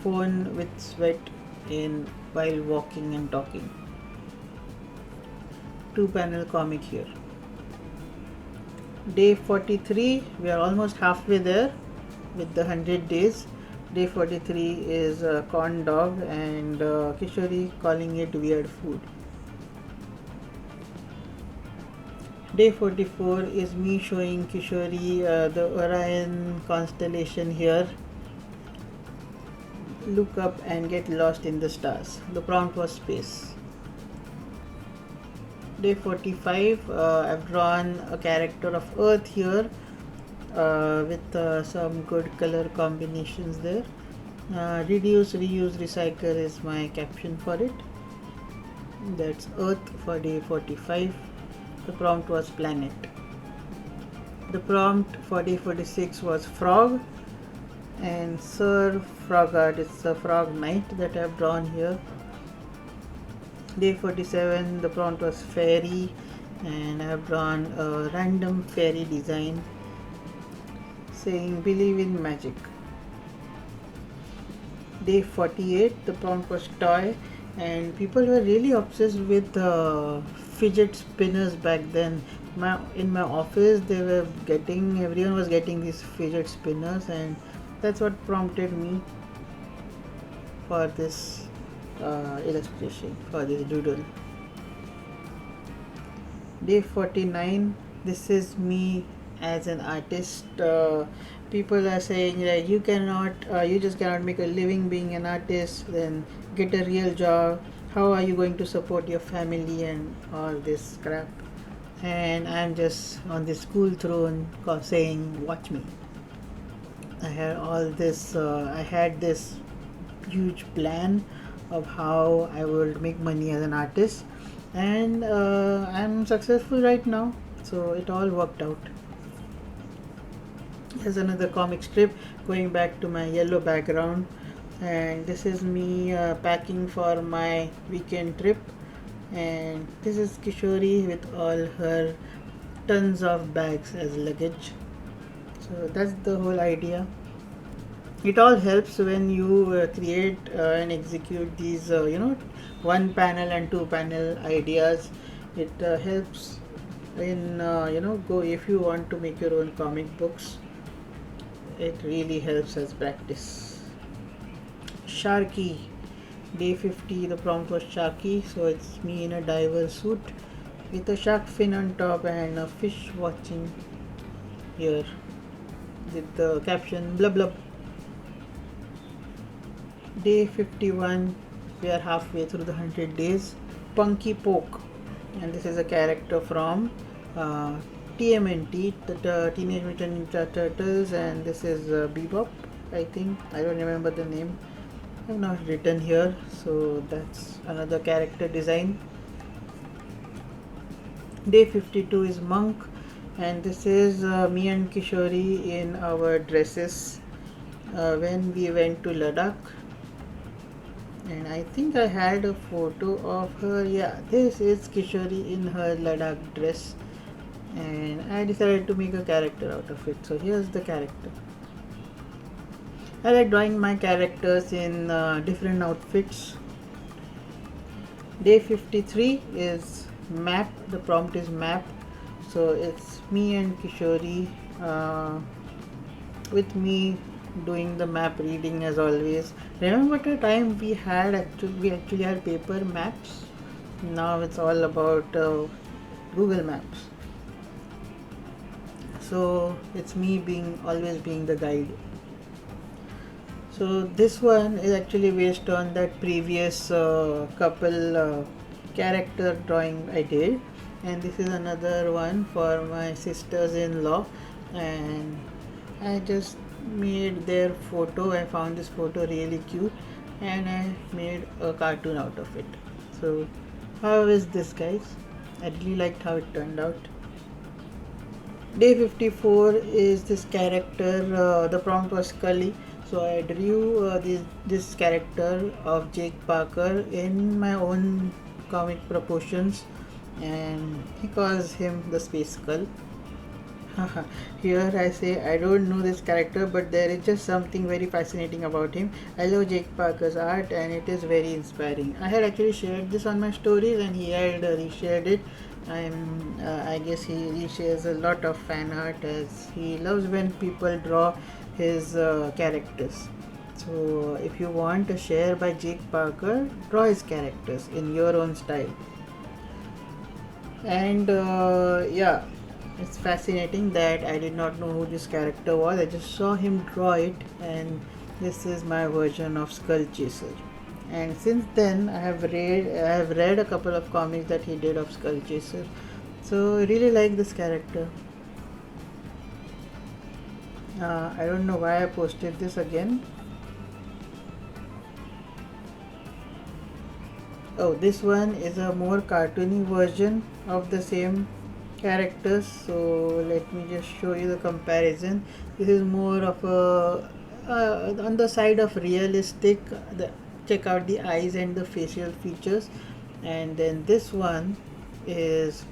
phone with sweat in while walking and talking. 2-panel comic here. Day 43, we are almost halfway there with the 100 days. Day 43 is a corn dog, and Kishori calling it weird food. Day 44 is me showing Kishori the Orion constellation here. Look up and get lost in the stars. The prompt was space. Day 45, I've drawn a character of Earth here with some good color combinations there. Reduce, reuse, recycle is my caption for it. That's Earth for day 45. The prompt was planet. The prompt for day 46 was frog, and Sir Frogart, it's a frog knight that I've drawn here. Day 47, the prompt was fairy, and I've drawn a random fairy design saying believe in magic. Day 48, the prompt was toy, and people were really obsessed with fidget spinners back then. In my office, everyone was getting these fidget spinners, and that's what prompted me for this illustration, for this doodle. Day 49, this is me as an artist. People are saying that you just cannot make a living being an artist, then get a real job. How are you going to support your family and all this crap? And I'm just on this cool throne saying, watch me. I had this huge plan of how I would make money as an artist, and I'm successful right now, so it all worked out. Here's another comic strip going back to my yellow background, and this is me packing for my weekend trip, and this is Kishori with all her tons of bags as luggage. So that's the whole idea. It all helps when you create and execute these 1-panel and 2-panel ideas. It helps in go if you want to make your own comic books. It really helps as practice. Sharky, day 50, the prompt was Sharky, so it's me in a diver suit with a shark fin on top and a fish watching here with the caption blub blub. Day 51, we are halfway through the 100 days. Punky Poke, and this is a character from TMNT, the Teenage Mutant Ninja Turtles, and this is Bebop, I think. I don't remember the name. I have not written here, so that's another character design. Day 52 is Monk, and this is me and Kishori in our dresses when we went to Ladakh. And I think I had a photo of her. Yeah, this is Kishori in her Ladakh dress, and I decided to make a character out of it. So here's the character. I like drawing my characters in different outfits. Day 53 is map. The prompt is map. So it's me and Kishori with me doing the map reading as always. Remember the time we actually had paper maps? Now it's all about Google Maps. So it's me always being the guide. So this one is actually based on that previous couple character drawing I did, and this is another one for my sisters-in-law, and I just made their photo. I found this photo really cute, and I made a cartoon out of it. So how is this, guys? I really liked how it turned out. Day 54 is this character, the prompt was Scully. So I drew this character of Jake Parker in my own comic proportions, and he calls him the Space Skull. Here I say I don't know this character, but there is just something very fascinating about him. I love Jake Parker's art and it is very inspiring. I had actually shared this on my stories and he had reshared it. I guess he reshares a lot of fan art as he loves when people draw his characters. So if you want a share by Jake Parker, draw his characters in your own style. And yeah, it's fascinating that I did not know who this character was. I just saw him draw it, and this is my version of Skull Chaser. And since then, I have read a couple of comics that he did of Skull Chaser. So I really like this character. I don't know why I posted this again. Oh, this one is a more cartoony version of the same characters. So let me just show you the comparison. This is more of a on the side of realistic. Check out the eyes and the facial features, and then this one is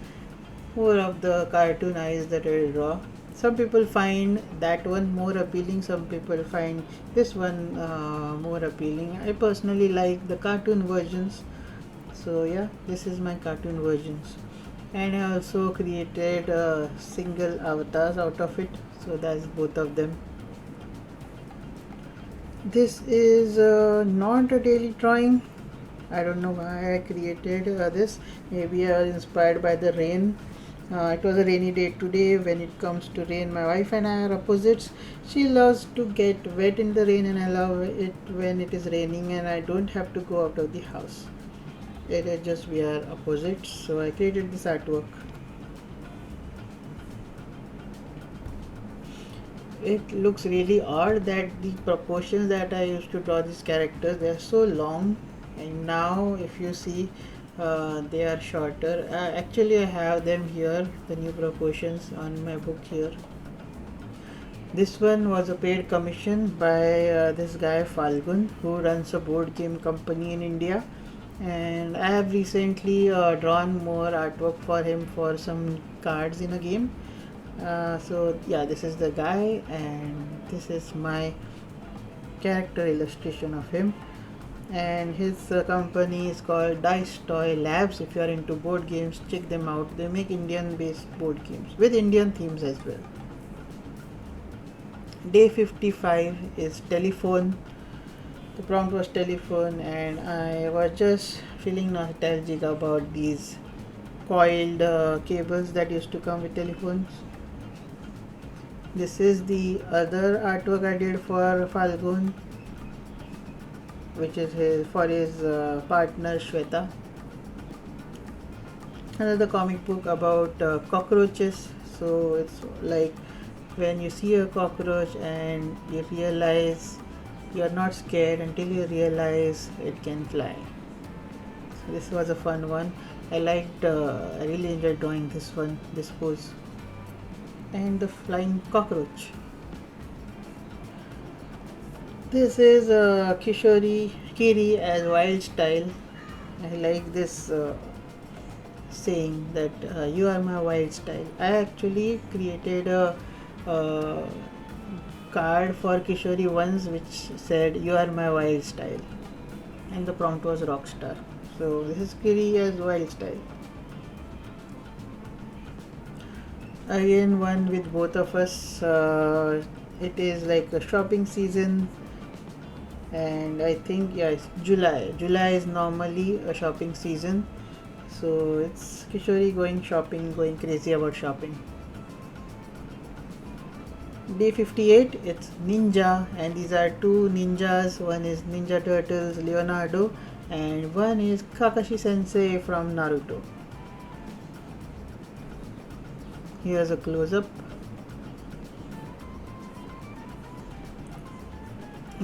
more of the cartoon eyes that I draw. Some people find that one more appealing, some people find this one more appealing. I personally like the cartoon versions. So yeah, this is my cartoon versions, and I also created single avatars out of it, so that's both of them. This is not a daily drawing. I don't know why I created this. Maybe I was inspired by the rain. It was a rainy day today. When it comes to rain, my wife and I are opposites. She loves to get wet in the rain, and I love it when it is raining and I don't have to go out of the house. It is just we are opposites. So I created this artwork. It looks really odd that the proportions that I used to draw these characters, they are so long, and now if you see they are shorter. Actually I have them here, the new proportions on my book here. This one was a paid commission by this guy Falgun, who runs a board game company in India, and I have recently drawn more artwork for him for some cards in a game. So yeah, this is the guy, and this is my character illustration of him. And his company is called Dice Toy Labs. If you are into board games, check them out. They make Indian based board games with Indian themes as well. Day 55 is telephone. The prompt was telephone, and I was just feeling nostalgic about these coiled cables that used to come with telephones. This is the other artwork I did for Falgun, which is for his partner Shweta. Another comic book about cockroaches. So it's like when you see a cockroach and you realize you're not scared until you realize it can fly. So this was a fun one. I really enjoyed drawing this one, this pose. And the flying cockroach. This is Kiri as wild style. I like this saying that you are my wild style. I actually created a card for Kishori once which said you are my wild style, and the prompt was rockstar. So this is Kiri as wild style. Again, one with both of us. It is like a shopping season, and I think it's July. July is normally a shopping season, so it's Kishori going shopping, going crazy about shopping. Day 58, it's Ninja, and these are two ninjas. One is Ninja Turtles Leonardo, and one is Kakashi Sensei from Naruto. Here's a close up.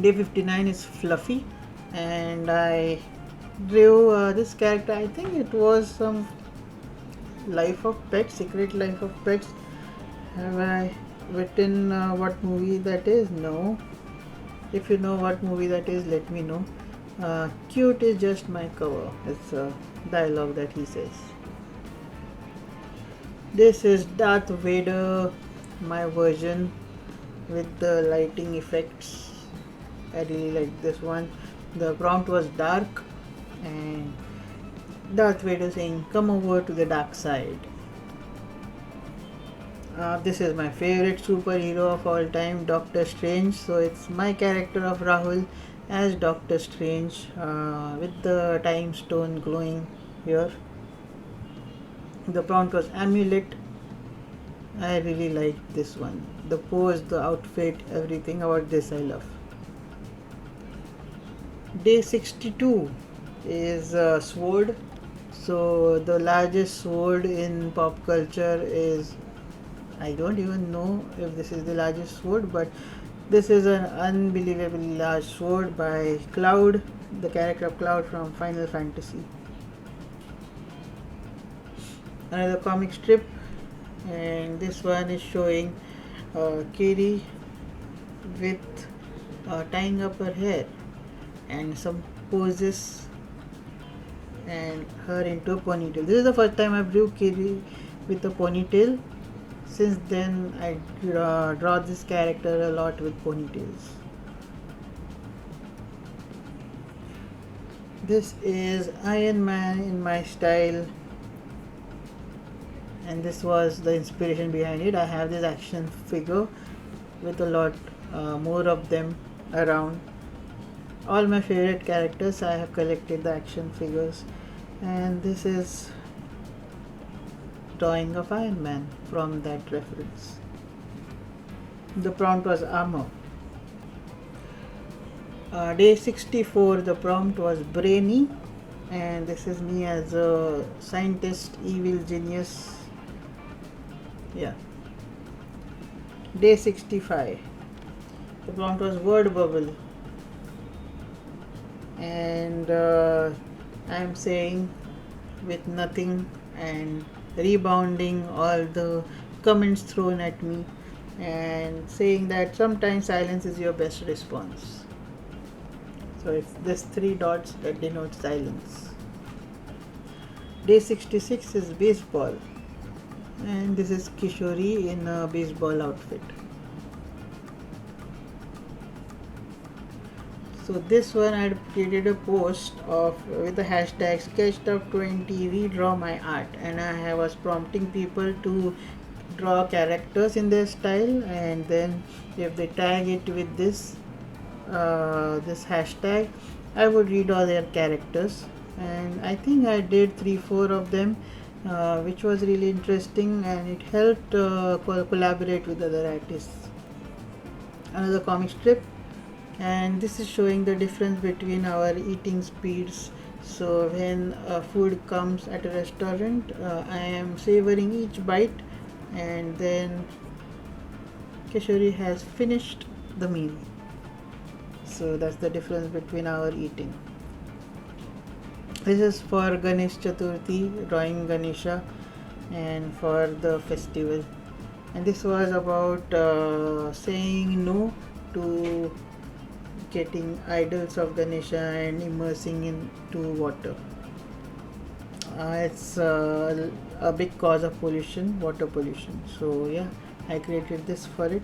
Day 59 is Fluffy, and I drew this character. I think it was some Life of Pets, Secret Life of Pets. Have I written what movie that is? No. If you know what movie that is, let me know. Cute is just my cover. It's a dialogue that he says. This is Darth Vader, my version with the lighting effects. I really like this one. The prompt was dark, and Darth Vader saying, "Come over to the dark side." This is my favorite superhero of all time, Doctor Strange. So it's my character of Rahul as Doctor Strange with the time stone glowing here. The prompt was amulet. I really like this one. The pose, the outfit, everything about this I love. Day 62 is sword. So the largest sword in pop culture is, I don't even know if this is the largest sword, but this is an unbelievably large sword by Cloud, the character of Cloud from Final Fantasy. Another comic strip, and this one is showing Katie with tying up her hair and some poses and her into a ponytail. This is the first time I drew Katie with a ponytail. Since then I draw this character a lot with ponytails. This is Iron Man in my style, and this was the inspiration behind it. I have this action figure with a lot more of them around. All my favorite characters, I have collected the action figures, and this is drawing of Iron Man from that reference. The prompt was armor. Day 64, the prompt was brainy, and this is me as a scientist, evil genius. Yeah. Day 65, the prompt was word bubble, and I am saying with nothing and rebounding all the comments thrown at me and saying that sometimes silence is your best response. So it's this three dots that denote silence. Day 66 is baseball, and this is Kishori in a baseball outfit. So this one I had created a post with the hashtag Sketchbook20 redraw my art, and I was prompting people to draw characters in their style, and then if they tag it with this hashtag, I would read all their characters, and I think I did 3-4 of them, which was really interesting, and it helped collaborate with other artists. Another comic strip, and this is showing the difference between our eating speeds. So when food comes at a restaurant, I am savoring each bite, and then Kishori has finished the meal. So that's the difference between our eating. This is for Ganesh Chaturthi, drawing Ganesha, and for the festival. And this was about saying no to getting idols of Ganesha and immersing into water. It's a big cause of pollution, water pollution. So yeah, I created this for it.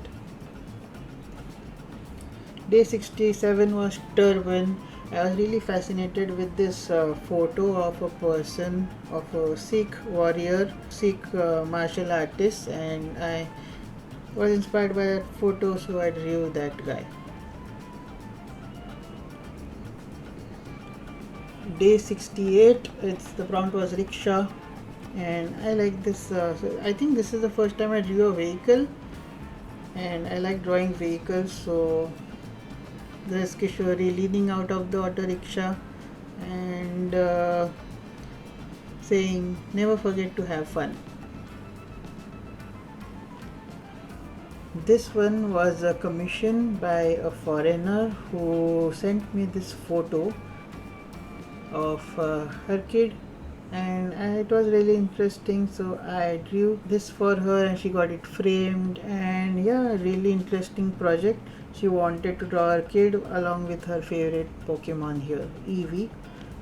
Day 67 was turban. I was really fascinated with this photo of a person, of a Sikh warrior, Sikh martial artist, and I was inspired by that photo, so I drew that guy. Day 68, the prompt was rickshaw, and I like this. So I think this is the first time I drew a vehicle, and I like drawing vehicles. So there's Kishori leaning out of the auto rickshaw and saying, "Never forget to have fun." This one was a commission by a foreigner who sent me this photo of her kid, and it was really interesting, so I drew this for her and she got it framed. And yeah, really interesting project. She wanted to draw her kid along with her favorite Pokemon here, Eevee,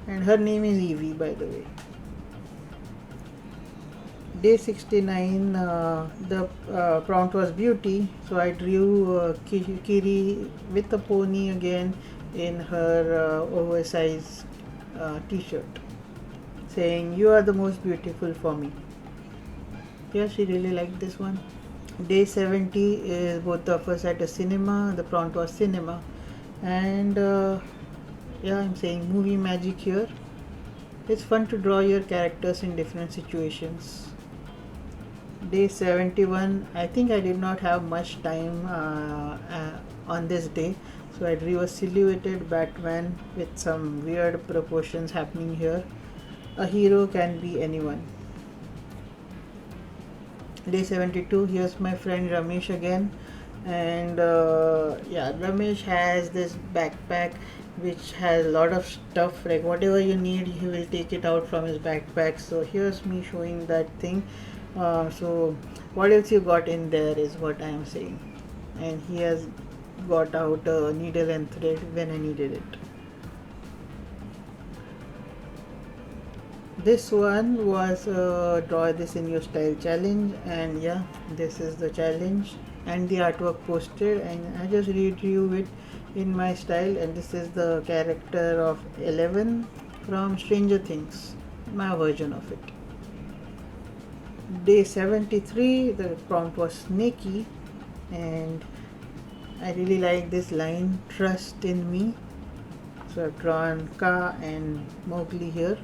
and her name is Eevee, by the way. Day 69, the prompt was beauty, so I drew Kiri with a pony again in her oversized t-shirt, saying, "You are the most beautiful for me." Yeah, she really liked this one. Day 70 is both of us at a cinema. The prompt was cinema, and yeah, I'm saying movie magic here. It's fun to draw your characters in different situations. Day 71, I think I did not have much time on this day, so I drew a silhouetted Batman with some weird proportions happening here. A hero can be anyone. Day 72, here's my friend Ramesh again, and yeah, Ramesh has this backpack which has a lot of stuff, like whatever you need he will take it out from his backpack. So here's me showing that thing. So what else you got in there is what I am saying, and he has got out a needle and thread when I needed it. This one was draw this in your style challenge, and yeah, this is the challenge and the artwork posted, and I just redrew it in my style. And this is the character of 11 from Stranger Things, my version of it. Day 73, the prompt was snaky, and I really like this line, "Trust in me." So I've drawn Ka and Mowgli here.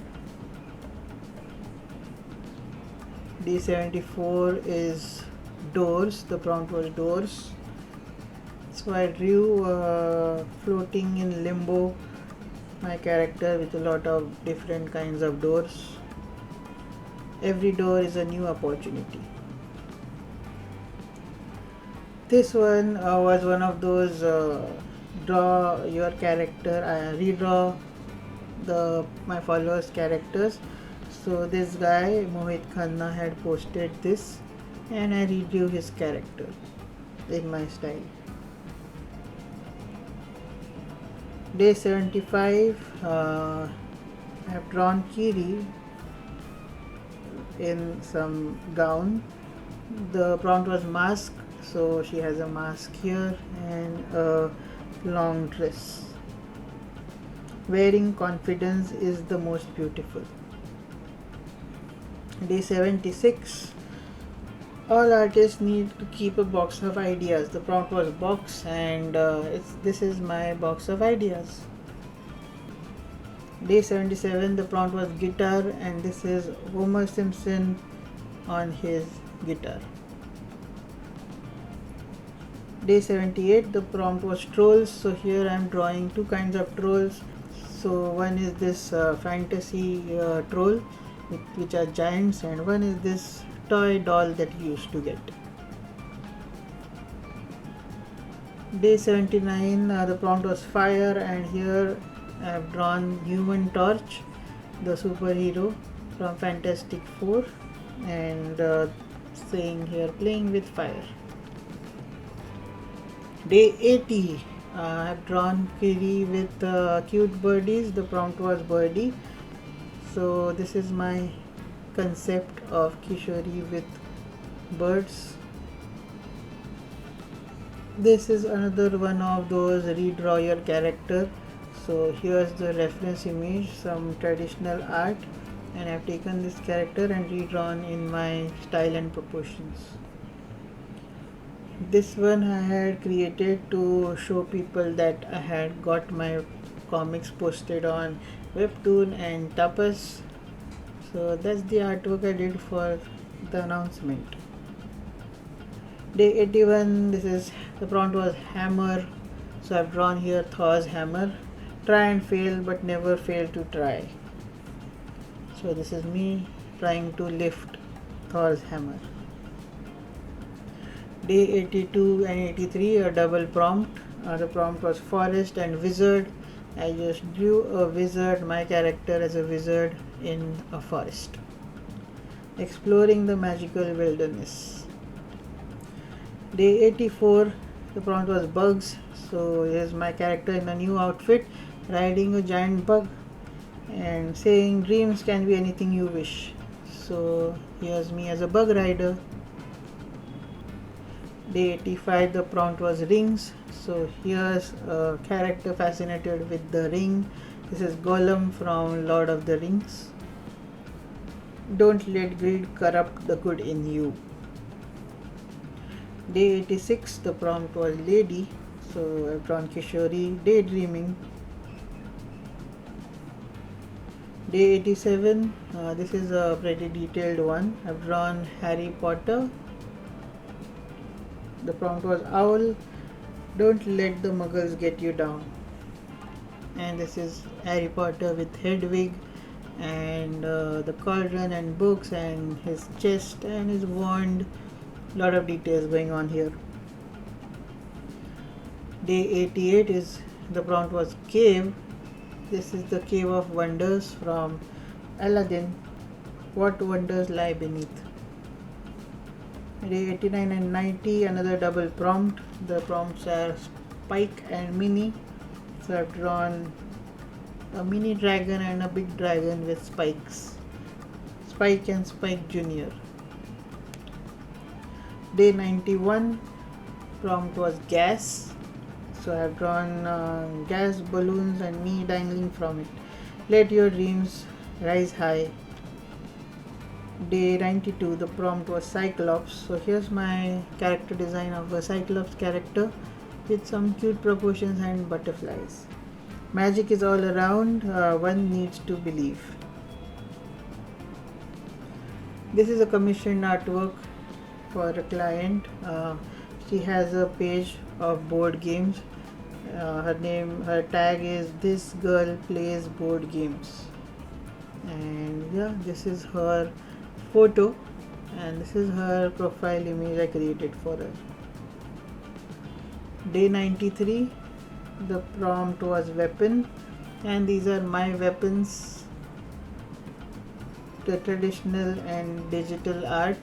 Day 74 is doors. The prompt was doors. So I drew floating in limbo, my character with a lot of different kinds of doors. Every door is a new opportunity. This one was one of those draw your character, redraw my followers' characters. So this guy Mohit Khanna had posted this, and I redrew his character in my style. Day 75, I have drawn Kiri in some gown. The prompt was mask, so she has a mask here and a long dress. Wearing confidence is the most beautiful. Day 76, all artists need to keep a box of ideas. The prompt was box, and this is my box of ideas. Day 77, the prompt was guitar, and this is Homer Simpson on his guitar. Day 78, the prompt was trolls, so here I am drawing two kinds of trolls. So one is this fantasy troll, which are giants, and one is this toy doll that you used to get. Day 79, the prompt was fire, and here I have drawn Human Torch, the superhero from Fantastic Four, and saying here playing with fire. Day 80, I have drawn Kiri with cute birdies. The prompt was birdie. So this is my concept of Kishori with birds. This is another one of those redraw your character. So here's the reference image, some traditional art, and I've taken this character and redrawn in my style and proportions. This one I had created to show people that I had got my comics posted on Webtoon and Tapas. So that's the artwork I did for the announcement. Day 81, this is the prompt was hammer. So I've drawn here Thor's hammer. Try and fail but never fail to try. So this is me trying to lift Thor's hammer. Day 82 and 83, a double prompt. The prompt was forest and wizard. I just drew a wizard, my character as a wizard in a forest, exploring the magical wilderness. Day 84, the prompt was bugs. So here's my character in a new outfit, riding a giant bug and saying dreams can be anything you wish. So here's me as a bug rider. Day 85, the prompt was rings. So here's a character fascinated with the ring. This is Gollum from Lord of the Rings. Don't let greed corrupt the good in you. Day 86, the prompt was lady. So I've drawn Kishori daydreaming. Day 87, this is a pretty detailed one. I've drawn Harry Potter. The prompt was owl. Don't let the muggles get you down. And this is Harry Potter with Hedwig and the cauldron and books and his chest and his wand. Lot of details going on here. Day 88 is the prompt was cave. This is the cave of wonders from Aladdin. What wonders lie beneath? Day 89 and 90, another double prompt. The prompts are Spike and Mini. So I've drawn a mini dragon and a big dragon with spikes. Spike and Spike Jr. Day 91, prompt was gas. So I've drawn gas balloons and me dangling from it. Let your dreams rise high. Day 92, the prompt was Cyclops. So here's my character design of a Cyclops character with some cute proportions and butterflies. Magic is all around, one needs to believe. This is a commissioned artwork for a client. She has a page of board games. Her tag is "This girl plays board games," and yeah, this is her photo and this is her profile image I created for her. Day 93, the prompt was weapon, and these are my weapons, the traditional and digital art,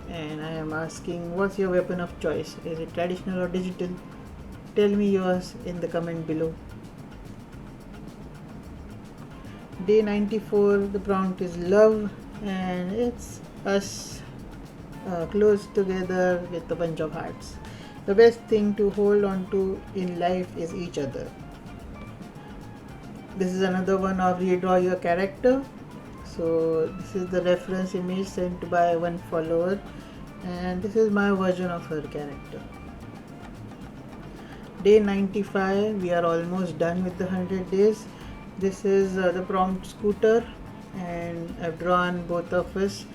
and I am asking what's your weapon of choice? Is it traditional or digital? Tell me yours in the comment below. Day 94, the prompt is love, and it's us close together with a bunch of hearts. The best thing to hold on to in life is each other. This is another one of redraw your character. So this is the reference image sent by one follower, and this is my version of her character. Day 95, we are almost done with the 100 days. This is the prompt scooter, and I've drawn both of us.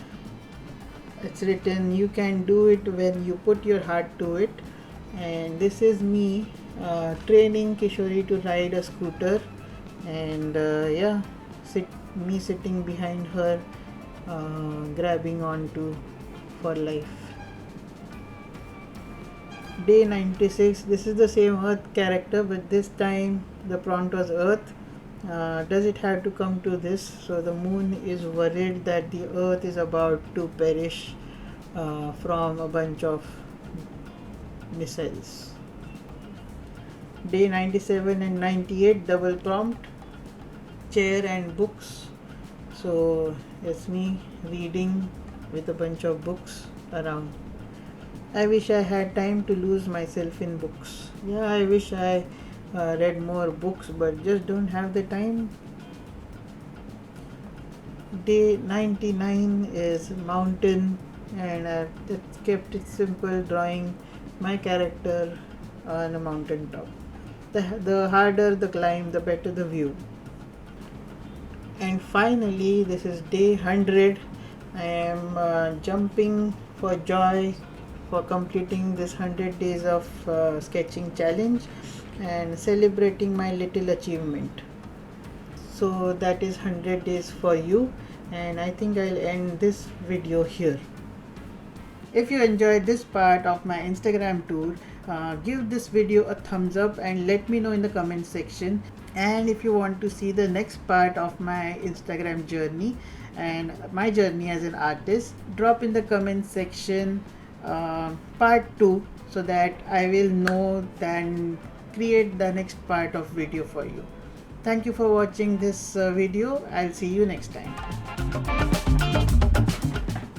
It's written you can do it when you put your heart to it, and this is me training Kishori to ride a scooter, and me sitting behind her, grabbing onto for life. Day 96, this is the same Earth character, but this time the prompt was Earth. Does it have to come to this? So the moon is worried that the earth is about to perish from a bunch of missiles. Day 97 and 98, double prompt, chair and books. So it's me reading with a bunch of books around. I wish I had time to lose myself in books. Yeah, I wish I read more books, but just don't have the time. Day 99 is mountain, and I've just kept it simple, drawing my character on a mountain top. The harder the climb, the better the view. And finally, this is day 100. I am jumping for joy for completing this 100 days of sketching challenge and celebrating my little achievement. So that is 100 days for you, and I think I'll end this video here. If you enjoyed this part of my Instagram tour, give this video a thumbs up and let me know in the comment section. And if you want to see the next part of my Instagram journey and my journey as an artist, drop in the comment section part 2 so that I will know and create the next part of video for you. Thank you for watching this video. I'll see you next time.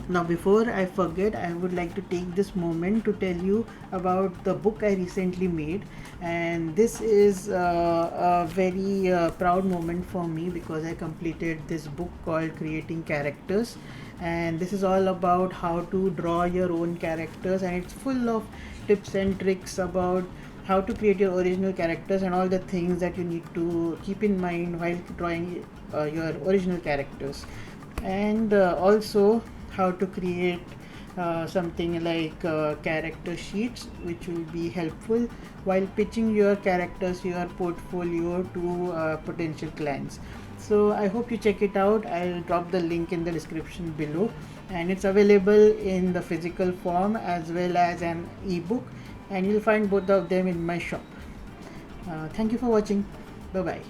Now before I forget, I would like to take this moment to tell you about the book I recently made, and this is a very proud moment for me because I completed this book called Creating Characters, and this is all about how to draw your own characters, and it's full of tips and tricks about how to create your original characters and all the things that you need to keep in mind while drawing your original characters, and also how to create something like character sheets, which will be helpful while pitching your characters, your portfolio to potential clients. So I hope you check it out. I'll drop the link in the description below, and it's available in the physical form as well as an ebook, and you'll find both of them in my shop. Thank you for watching. Bye bye.